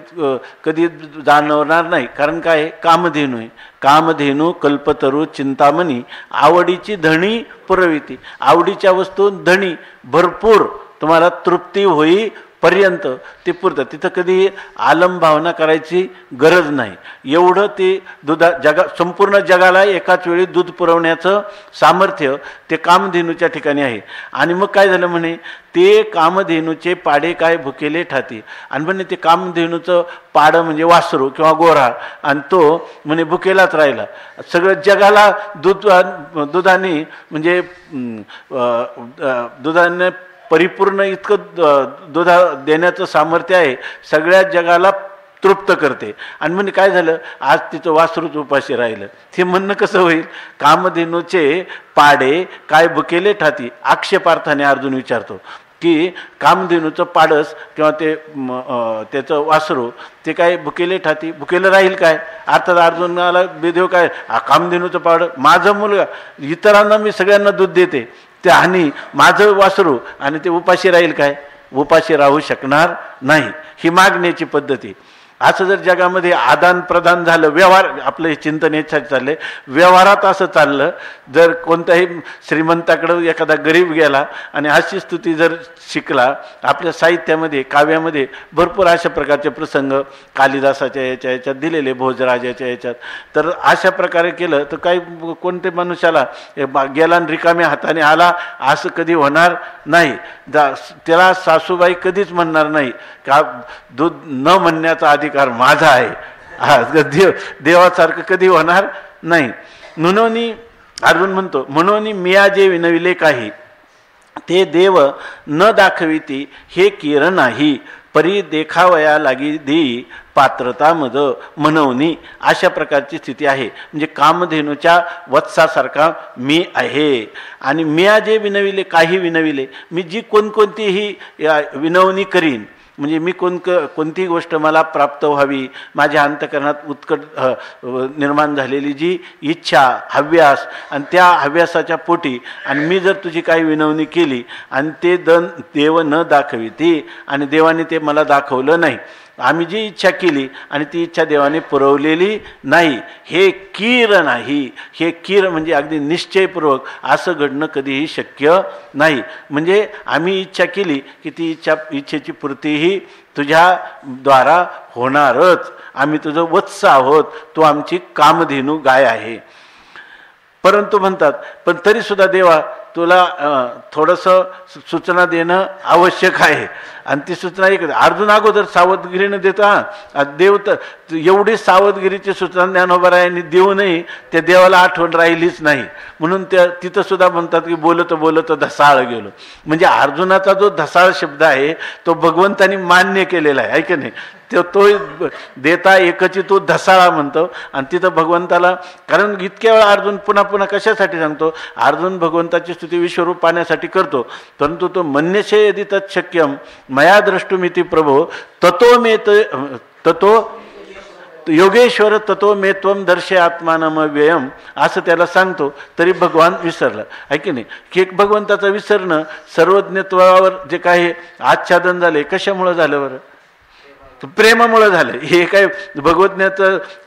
S1: कधी जाणवणार नाही. कारण काय? कामधेनू आहे. कामधेनू कल्पतरू चिंतामणी, आवडीची धणी पुरविती. आवडीच्या वस्तू धणी भरपूर तुम्हाला तृप्ती होईपर्यंत ते पुरतं. तिथं कधी आलम भावना करायची गरज नाही. एवढं ते संपूर्ण जगाला एकाच वेळी दूध पुरवण्याचं सामर्थ्य ते कामधेनूच्या ठिकाणी आहे. आणि मग काय झालं म्हणे? ते कामधेनूचे पाडे काय भुकेले ठाती. आणि म्हणे ते कामधेनूचं पाडं म्हणजे वासरू किंवा गोरा, आणि तो म्हणे भुकेलाच राहिला. सगळं जगाला दुधाने म्हणजे दुधाने परिपूर्ण इतकं दूध देण्याचं सामर्थ्य आहे. सगळ्या जगाला तृप्त करते. आणि म्हणजे काय झालं, आज तिचं वासरूच उपाशी राहिलं. ते म्हणणं कसं होईल? कामधेनूचे पाडे काय भुकेले ठाती. आक्षेपार्थाने अर्जुन विचारतो की कामधेनूचं पाडस किंवा ते त्याचं वासरू ते काय भुकेले ठाती, भुकेलं राहील काय? अर्थात अर्जुनाला बेदेव काय, कामधेनूचं पाड, माझा मुलगा, इतरांना मी सगळ्यांना दूध देते, ते आणि माझं वासरू, आणि ते उपाशी राहील काय? उपाशी राहू शकणार नाही. ही मागण्याची पद्धती. असं जर जगामध्ये आदान प्रदान झालं, व्यवहार, आपलं हे चिंतन याच्यासाठी चाललंय, व्यवहारात असं चाललं, जर कोणत्याही श्रीमंताकडं एखादा गरीब गेला आणि अशी स्तुती जर शिकला, आपल्या साहित्यामध्ये काव्यामध्ये भरपूर अशा प्रकारचे प्रसंग कालिदासाच्या याच्यात दिलेले, भोजराजाच्या याच्यात, तर अशा प्रकारे केलं तर काही कोणत्या मनुष्याला गेला आणि रिकाम्या हाताने आला असं कधी होणार नाही. त्याला सासूबाई कधीच म्हणणार नाही का दूध न म्हणण्याचा अधिकार माझा आहे. देवासारखं कधी होणार नाही. म्हणून अर्जुन म्हणतो, म्हणून मिया जे विनविले काही ते देव न दाखविती हे किरण नाही, परी देखावया लागी देई पात्रता मद म्हणवनी. अशा प्रकारची स्थिती आहे. म्हणजे कामधेनूच्या वत्सासारखा मी आहे. आणि मिया जे विनविले काही विनविले, मी जी कोणकोणतीही विनवणी करीन, म्हणजे मी कोणतीही गोष्ट मला प्राप्त व्हावी, माझ्या अंतःकरणात उत्कट निर्माण झालेली जी इच्छा, हव्यास, आणि त्या हव्यासाच्या पोटी आणि मी जर तुझी काही विनवणी केली आणि ते देव न दाखविती, आणि देवाने ते मला दाखवलं नाही, आम्ही जी इच्छा केली आणि ती इच्छा देवाने पुरवलेली नाही, हे कीर नाही. हे कीर म्हणजे अगदी निश्चयपूर्वक असं घडणं कधीही शक्य नाही. म्हणजे आम्ही इच्छा केली की ती इच्छेची पूर्तीही तुझ्याद्वारा होणारच. आम्ही तुझं वत्स आहोत, तू आमची कामधेनू गाय आहे. परंतु म्हणतात, पण तरीसुद्धा देवा तुला थोडंसं सूचना देणं आवश्यक आहे. आणि ती सूचना एक, अर्जुन अगोदर सावधगिरीनं देता, देव तर एवढी सावधगिरीची सूचना ज्ञानोबारायांनी देऊनही त्या देवाला आठवण राहिलीच नाही. म्हणून तिथं सुद्धा म्हणतात की बोलत बोलत धसाळ गेलो. म्हणजे अर्जुनाचा जो धसाळ शब्द आहे तो भगवंतानी मान्य केलेला आहे, की नाही? तो देता एकची तो धसाळा म्हणतो. आणि तिथं भगवंताला, कारण इतक्या वेळा अर्जुन पुन्हा पुन्हा कशासाठी सांगतो, अर्जुन भगवंताची स्तुती विश्वरूप पाहण्यासाठी करतो. परंतु तो मन्यसे यदि तत्शक्यम मया द्रष्टुमिति प्रभो ततो मे ततो योगेश्वर ततो मे त्वम दर्शे आत्मानम व्ययम, असं त्याला सांगतो. तरी भगवान विसरला, आहे की नाही? की एक भगवंताचं विसरणं, सर्वज्ञत्वावर जे काही आच्छादन झाले, कशामुळं झालं बरं? प्रेमामुळे झालं. हे काय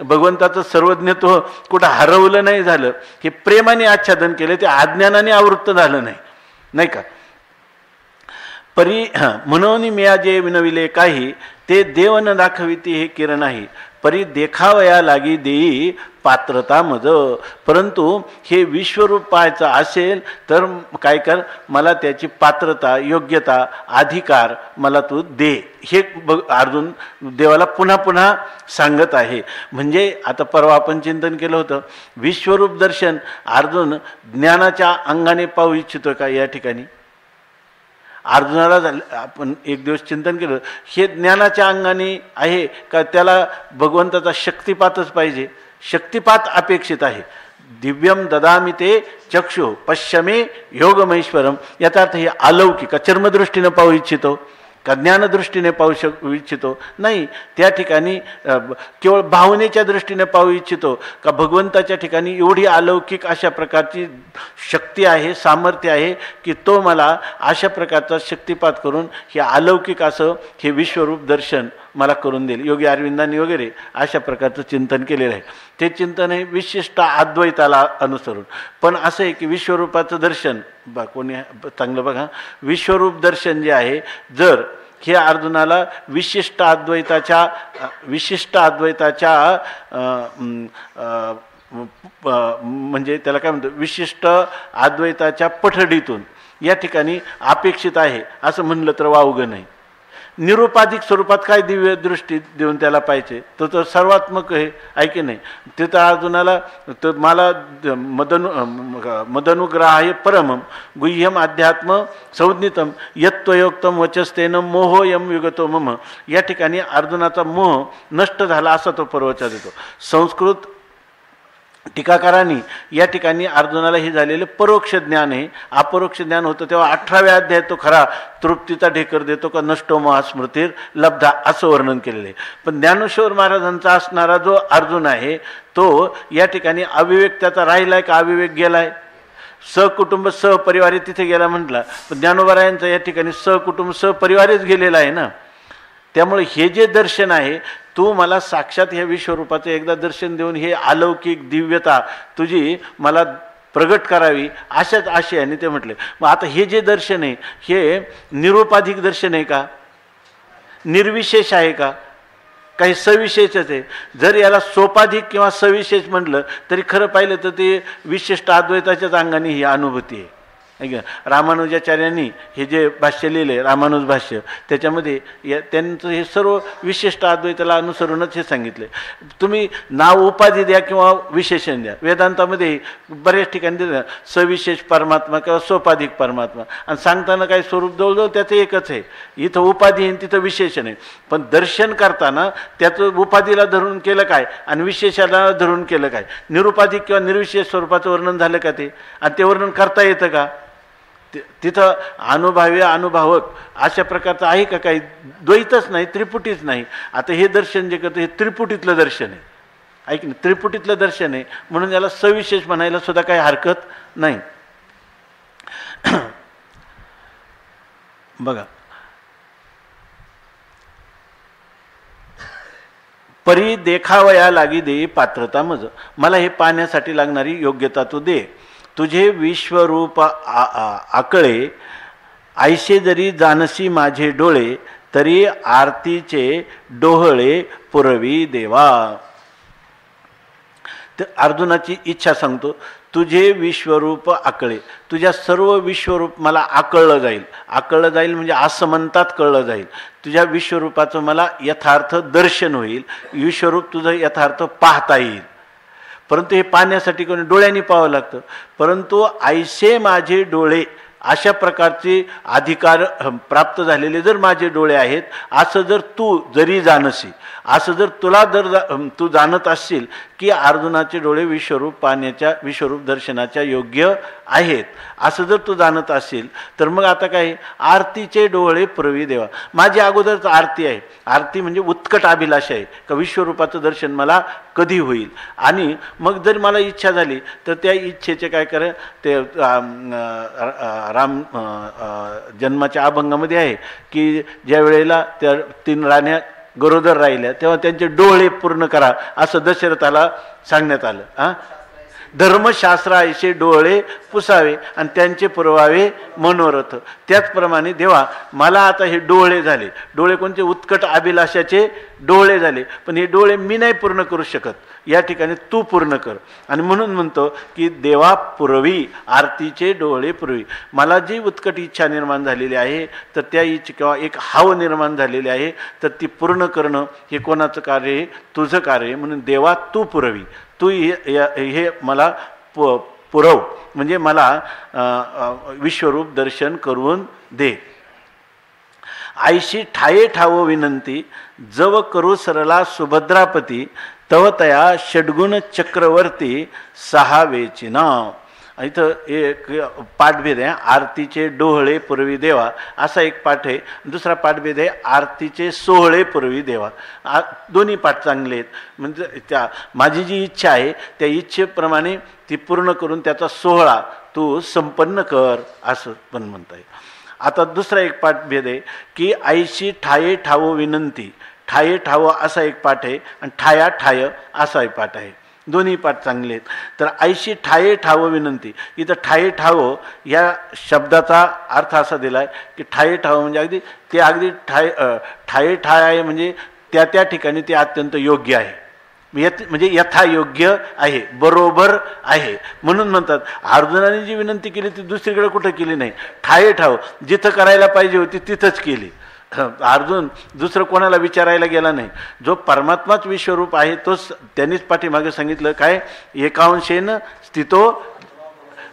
S1: भगवंताचं सर्वज्ञत्व कुठं हरवलं नाही झालं, हे प्रेमाने आच्छादन केलं, ते अज्ञानाने आवृत्त झालं नाही, नाही का? परी म्हणून मिया जे विनविले काही ते देव न दाखविती हे किरण नाही, परी देखावया लागी देई पात्रता मज. परंतु हे विश्वरूप पाहायचं असेल तर काय कर, मला त्याची पात्रता, योग्यता, अधिकार मला तू दे. हे अर्जुन देवाला पुन्हा पुन्हा सांगत आहे. म्हणजे आता परवा आपण चिंतन केलं होतं, विश्वरूप दर्शन अर्जुन ज्ञानाच्या अंगाने पाहू इच्छितो का? या ठिकाणी अर्जुनाला आपण एक दिवस चिंतन केलं, हे ज्ञानाच्या अंगाने आहे का त्याला भगवंताचा शक्तिपातच पाहिजे? शक्तिपात अपेक्षित आहे. दिव्यम ददामी ते चक्षु पश्यमे योगमैश्वरम, याचा अर्थ हे अलौकिक चर्मदृष्टीने पाहू इच्छितो का ज्ञानदृष्टीने पाहू इच्छितो? नाही. त्या ठिकाणी केवळ भावनेच्या दृष्टीने पाहू इच्छितो का भगवंताच्या ठिकाणी एवढी अलौकिक अशा प्रकारची शक्ती आहे, सामर्थ्य आहे की तो मला अशा प्रकारचा शक्तिपात करून हे अलौकिक असं हे विश्वरूप दर्शन मला करून देईल. योगी अरविंदांनी वगैरे अशा प्रकारचं चिंतन केलेलं आहे. ते चिंतन हे विशिष्ट अद्वैताला अनुसरून. पण असं आहे की विश्वरूपाचं दर्शन कोणी चांगलं बघा, विश्वरूप दर्शन जे आहे, जर हे अर्जुनाला विशिष्ट अद्वैताच्या म्हणजे त्याला काय म्हणतो, विशिष्ट अद्वैताच्या पठडीतून या ठिकाणी अपेक्षित आहे असं म्हणलं तर वावगं नाही. निरुपाधिक स्वरूपात काय दिव्य दृष्टी देऊन त्याला पाहिजे, तो सर्वात्मक आहे की नाही. तिथं अर्जुनाला तर मला मदनुग्रहाय परमम गुह्यम अध्यात्म संज्ञितम यत्त्वयोक्तम वचस्तेन मोहोयम विगतो मम. या ठिकाणी अर्जुनाचा मोह नष्ट झाला असा तो प्रवचन देतो. संस्कृत टीकाकारांनी या ठिकाणी अर्जुनाला हे झालेलं परोक्ष ज्ञान आहे. अपरोक्ष ज्ञान होतं तेव्हा 18व्या अध्यायात तो खरा तृप्तीचा ढेकर देतो का नष्टो महास्मृतीर लब्धा असं वर्णन केलेलं आहे. पण ज्ञानेश्वर महाराजांचा असणारा जो अर्जुन आहे तो या ठिकाणी अविवेक त्याचा राहिलाय का अविवेक गेलाय. सहकुटुंब सहपरिवारी तिथे गेला म्हटला, पण ज्ञानोबरायांचा या ठिकाणी सहकुटुंब सहपरिवारीच गेलेला आहे ना. त्यामुळे हे जे दर्शन आहे तू मला साक्षात ह्या विश्वरूपाचं एकदा दर्शन देऊन हे अलौकिक दिव्यता तुझी मला प्रगट करावी अशाच आशयाने ते म्हटले. मग आता हे जे दर्शन आहे हे निरुपाधिक दर्शन आहे का, निर्विशेष आहे का, काही सविशेषच आहे. जर याला सोपाधिक किंवा सविशेष म्हटलं तरी खरं पाहिलं तर ते विशिष्ट अद्वैताच्याच अंगाने ही अनुभूती आहे. रामानुजाचार्यांनी हे जे भाष्य लिहिले रामानुज भाष्य त्याच्यामध्ये त्यांचं हे सर्व विशिष्ट अद्वैताला अनुसरूनच हे सांगितले. तुम्ही नाव उपाधी द्या किंवा विशेषण द्या, वेदांतामध्ये बऱ्याच ठिकाणी दिलं सविशेष परमात्मा किंवा सोपाधिक परमात्मा, आणि सांगताना काही स्वरूप जवळजवळ त्याचं एकच आहे. इथं उपाधी आहे तिथं विशेषण आहे. पण दर्शन करताना त्याचं उपाधीला धरून केलं काय आणि विशेषाला धरून केलं काय, निरुपाधिक किंवा निर्विशेष स्वरूपाचं वर्णन झालं का ते, आणि ते वर्णन करता येतं का. तिथं अनुभव्य अनुभवक अशा प्रकारचं आहे का, काही द्वैतच नाही त्रिपुटीच नाही. आता हे दर्शन जे करतं हे त्रिपुटीतलं दर्शन आहे, ऐक ना, त्रिपुटीतलं दर्शन आहे म्हणून याला सविशेष म्हणायला सुद्धा काही हरकत नाही. बघा, परी देखावया लागी दे पात्रता मज, मला हे पाहण्यासाठी लागणारी योग्यता तू दे. तुझे विश्वरूप आकळे ऐसे जरी जानसी माझे डोळे, तरी आरतीचे डोहळे पुरवी देवा. तर अर्जुनाची इच्छा सांगतो, तुझे विश्वरूप आकळे, तुझ्या सर्व विश्वरूप मला आकळलं जाईल. आकळलं जाईल म्हणजे असमंतात कळलं जाईल. तुझ्या विश्वरूपाचं मला यथार्थ दर्शन होईल, विश्वरूप तुझं यथार्थ पाहता येईल. परंतु हे पाहण्यासाठी कोणी डोळ्यांनी पाहावं लागतं. परंतु ऐसे माझे डोळे, अशा प्रकारचे अधिकार प्राप्त झालेले जर माझे डोळे आहेत, असं जर तू जरी जानसी, असं जर तुला जर तू जाणत असशील की अर्जुनाचे डोळे विश्वरूप पाहण्याच्या विश्वरूप दर्शनाच्या योग्य आहेत, असं जर तू जाणत असशील तर मग आता काय, आरतीचे डोळे पुरवी देवा. माझी अगोदरच आरती आहे. आरती म्हणजे उत्कट अभिलाषा आहे का विश्वरूपाचं दर्शन मला कधी होईल. आणि मग जर मला इच्छा झाली तर त्या इच्छेचे काय करा, ते राम जन्माच्या अभंगामध्ये आहे की ज्या वेळेला त्या 3 राण्या गरोदर राहिल्या तेव्हा त्यांचे डोळे पूर्ण करा असं दशरथाला सांगण्यात आलं. धर्मशास्त्र ऐसे डोळे पुसावे आणि त्यांचे पुरवावे मनोरथ. त्याचप्रमाणे देवा मला आता हे डोळे झाले, डोळे कोणते, उत्कट अभिलाषाचे डोळे झाले, पण हे डोळे मी नाही पूर्ण करू शकत, या ठिकाणी तू पूर्ण कर. आणि म्हणून म्हणतो की देवा पुरवी, आरतीचे डोळे पुरवी. मला जी उत्कट इच्छा निर्माण झालेली आहे तर त्या इच्छा किंवा एक हाव निर्माण झालेली आहे तर ती पूर्ण करणं हे कोणाचं कार्य आहे, तुझं कार्य आहे. म्हणून देवा तू पुरवी, तू हे मला पुरव, म्हणजे मला विश्वरूप दर्शन करून दे. आईशी ठाये ठावो विनंती, जव करू सरला सुभद्रापती, तव तया षड्गुण चक्रवर्ती सहावेची नाव. इथं एक पाठभेद आहे, आरतीचे डोहळे पुरवी देवा असा एक पाठ आहे. दुसरा पाठभेद आहे आरतीचे सोहळे पुरवी देवा. दोन्ही पाठ चांगले आहेत. म्हणजे त्या माझी जी इच्छा आहे त्या इच्छेप्रमाणे ती पूर्ण करून त्याचा सोहळा तू संपन्न कर असं पण म्हणता येईल. आता दुसरा एक पाठभेद आहे की आईशी ठाये ठावो विनंती, ठाये ठावो असा एक पाठ आहे आणि ठाया ठाय असा एक पाठ आहे. दोन्ही पाठ चांगले आहेत. तर आईशी ठाये ठावो विनंती, इथं ठाये ठावो या शब्दाचा अर्थ असा दिला आहे की ठाये ठावो म्हणजे अगदी ते अगदी ठाये ठाय आहे, म्हणजे त्या ठिकाणी ते अत्यंत योग्य आहे, म्हणजे यथायोग्य आहे, बरोबर आहे. म्हणून म्हणतात अर्जुनाने जी विनंती केली ती दुसरीकडे कुठं केली नाही, ठाये ठाव जिथं करायला पाहिजे होती तिथंच केली. अर्जुन दुसरं कोणाला विचारायला गेला नाही. जो परमात्माच विश्वरूप आहे तोच त्यांनीच पाठीमागे सांगितलं काय, एकांशेन स्थितो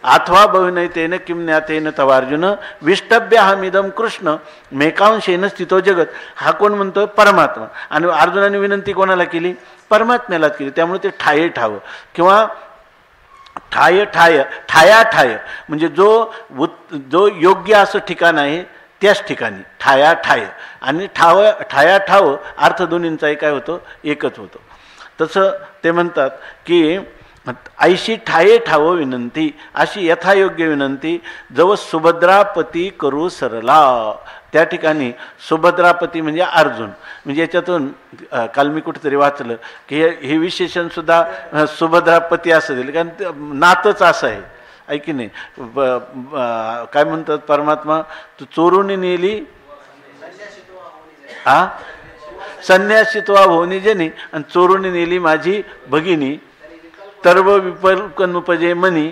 S1: अथवा बहुनैतेन किम ज्ञातेन तवार्जुन विष्टभ्यहमिदम कृष्ण मेकांशेन स्थितो जगत. हा कोण म्हणतो? परमात्मा. आणि अर्जुनाने विनंती कोणाला केली? परमात्म्यालाच केली. त्यामुळे ते ठाये ठाव किंवा ठाय ठाय ठाया ठाय म्हणजे जो योग्य असं ठिकाण आहे त्याच ठिकाणी ठाया ठाय आणि ठाया ठाव अर्थ दोन्हींचाही काय होतो? एकच होतो. तसं ते म्हणतात की ऐशी ठाये ठाव विनंती, अशी यथायोग्य विनंती जव सुभद्रापती करू सरला. त्या ठिकाणी सुभद्रापती म्हणजे अर्जुन. म्हणजे याच्यातून काल मी कुठेतरी वाचलं की हे विशेषणसुद्धा सुभद्रापती असं दिलं, कारण नातच असं आहे. ऐकी नाही काय म्हणतात परमात्मा, तू चोरून नेली संन्यासित्वा होनी जनी आणि चोरून नेली माझी भगिनी सर्व विपल्कनुपजे मनी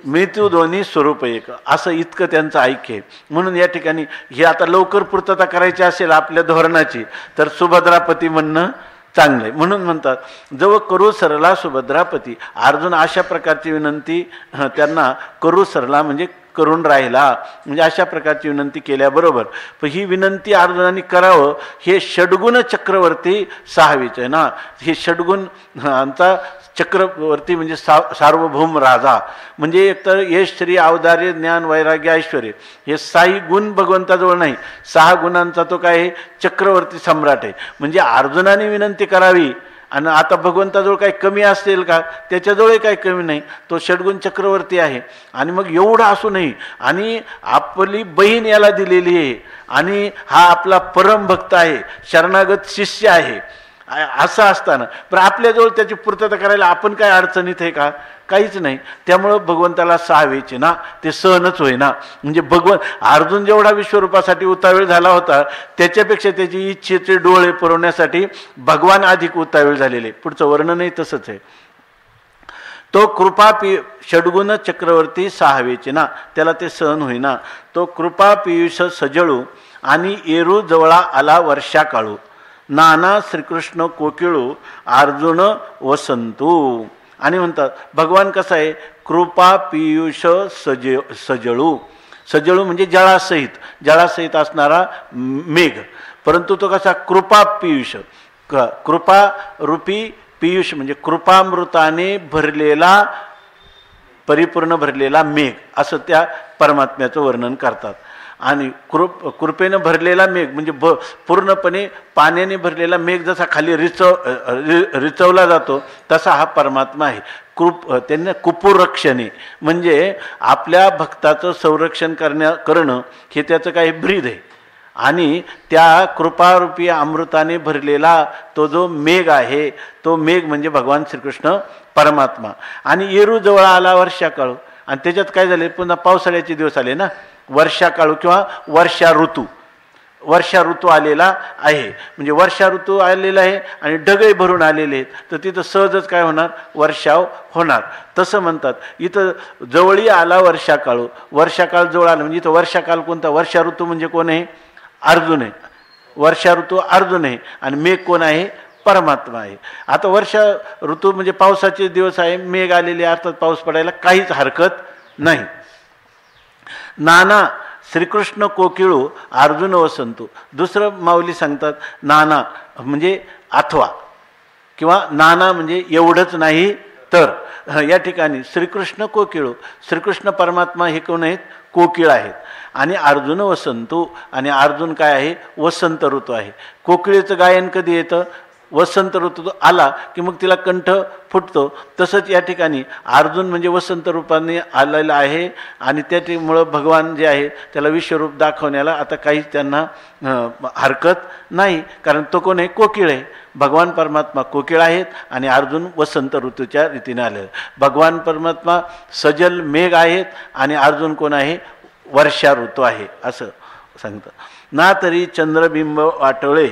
S1: मृत्यू दोन्ही स्वरूप एक. असं इतकं त्यांचं ऐक्य आहे. म्हणून या ठिकाणी हे आता लवकर पूर्तता करायची असेल आपल्या धोरणाची तर सुभद्रापती म्हणणं चांगलं आहे. म्हणून म्हणतात जवळ करू सरला सुभद्रापती. अर्जुन अशा प्रकारची विनंती त्यांना करू सरला म्हणजे करून राहिला, म्हणजे अशा प्रकारची विनंती केल्याबरोबर पण ही विनंती अर्जुनाने करावं हे षड्गुण चक्रवर्ती सहावीच आहे ना. हे षड्गुण आमचा चक्रवर्ती म्हणजे सार्वभौम राजा, म्हणजे एकतर यश श्री अवदार्य ज्ञान वैराग्य ऐश्वर्य हे 6 गुण भगवंताजवळ नाही, 6 गुणांचा तो काय आहे? चक्रवर्ती सम्राट आहे. म्हणजे अर्जुनाने विनंती करावी आणि आता भगवंताजवळ काही कमी असेल का? त्याच्याजवळ काही कमी नाही, तो षड्गुण चक्रवर्ती आहे. आणि मग एवढं असू नये आणि आपली बहीण याला दिलेली आहे आणि हा आपला परम भक्त आहे, शरणागत शिष्य आहे, असं असताना पण आपल्याजवळ त्याची पूर्तता करायला आपण काय अडचणीत आहे का? काहीच नाही. त्यामुळं भगवंताला सहावेचे ना, ते सहनच होईना. म्हणजे अर्जुन जेवढा विश्वरूपासाठी उतावीळ झाला होता त्याच्यापेक्षा त्याची इच्छेचे डोळे पुरवण्यासाठी भगवान अधिक उतावीळ झालेले. पुढचं वर्णनही तसंच आहे. तो कृपा षड्गुण चक्रवर्ती सहावेचे ना, त्याला ते सहन होईना. तो कृपा पियुष सजळू आणि येरू जवळा आला वर्षा काळू नाना श्रीकृष्ण कोकिळू अर्जुन वसंतू. आणि म्हणतात भगवान कसा आहे? कृपा पियुष सजळू. सजळू म्हणजे जळासहित असणारा मेघ, परंतु तो कसा? कृपा पियुष. कृपा रूपी पियुष म्हणजे कृपामृताने भरलेला परिपूर्ण भरलेला मेघ असं त्या परमात्म्याचं वर्णन करतात. आणि कृपेनं भरलेला मेघ म्हणजे पूर्णपणे पाण्याने भरलेला मेघ जसा खाली रिचवला जातो तसा हा परमात्मा आहे. त्यांना कुपुरक्षणे म्हणजे आपल्या भक्ताचं संरक्षण करणं हे त्याचं काही ब्रीद आहे. आणि त्या कृपारूपी अमृताने भरलेला तो जो मेघ आहे तो मेघ म्हणजे भगवान श्रीकृष्ण परमात्मा. आणि येरू जवळ आला वर्षा काळू आणि त्याच्यात काय झाले? पुन्हा पावसाळ्याचे दिवस आले ना, वर्षा काळू किंवा वर्षा ऋतू आलेला आहे. म्हणजे वर्षा ऋतू आलेला आहे आणि ढगही भरून आलेले आहेत, तर तिथं सहजच काय होणार? वर्षाव होणार. तसं म्हणतात इथं जवळी आला वर्षा काळू. वर्षाकाळ जवळ आला म्हणजे इथं वर्षाकाल कोणता? वर्षा ऋतू म्हणजे कोण आहे? अर्जुन आहे. वर्षा ऋतू अर्जुन आहे आणि मेघ कोण आहे? परमात्मा आहे. आता वर्षा ऋतू म्हणजे पावसाचे दिवस आहे, मेघ आलेले अर्थात पाऊस पडायला काहीच हरकत नाही. नाना श्रीकृष्ण कोकिळू अर्जुन वसंतू. दुसरं माऊली सांगतात नाना म्हणजे अथवा किंवा नाना म्हणजे एवढंच नाही तर. या ठिकाणी श्रीकृष्ण कोकिळू, श्रीकृष्ण परमात्मा हे कोण आहेत? कोकिळ आहेत. आणि अर्जुन वसंतू आणि अर्जुन काय आहे? वसंत ऋतू आहे. कोकिळेचं गायन कधी येतं? वसंत ऋतू आला की मग तिला कंठ फुटतो. तसंच या ठिकाणी अर्जुन म्हणजे वसंत रूपाने आलेला आहे आणि त्यामुळं भगवान जे आहे त्याला विश्वरूप दाखवण्याला आता काहीच त्यांना हरकत नाही, कारण तो कोण आहे? कोकिळ आहे. भगवान परमात्मा कोकिळ आहेत आणि अर्जुन वसंत ऋतूच्या रीतीने आले. भगवान परमात्मा सजल मेघ आहेत आणि अर्जुन कोण आहे? वर्षा ऋतू आहे असं सांगतं. ना तरी चंद्रबिंब वाटळे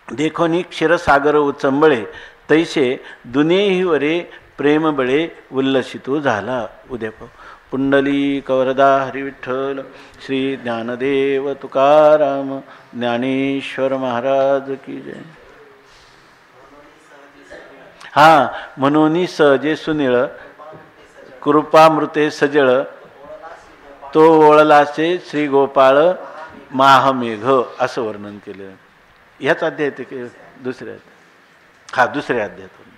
S1: देखोनी क्षीरसागर उचंबळे तैसे दुनेही वरे प्रेम बळे उल्लसितो झाला. उद्या पुंडली कवरदा हरी विठ्ठल. श्री ज्ञानदेव तुकाराम ज्ञानेश्वर महाराज की जय. हा म्हणून सहजे सुनिळ कृपामृते सजळ तो ओळलासे श्री गोपाळ महामेघ असं वर्णन केलं. ह्याच अध्याय ते दुसऱ्या, हा दुसऱ्या अध्यायात.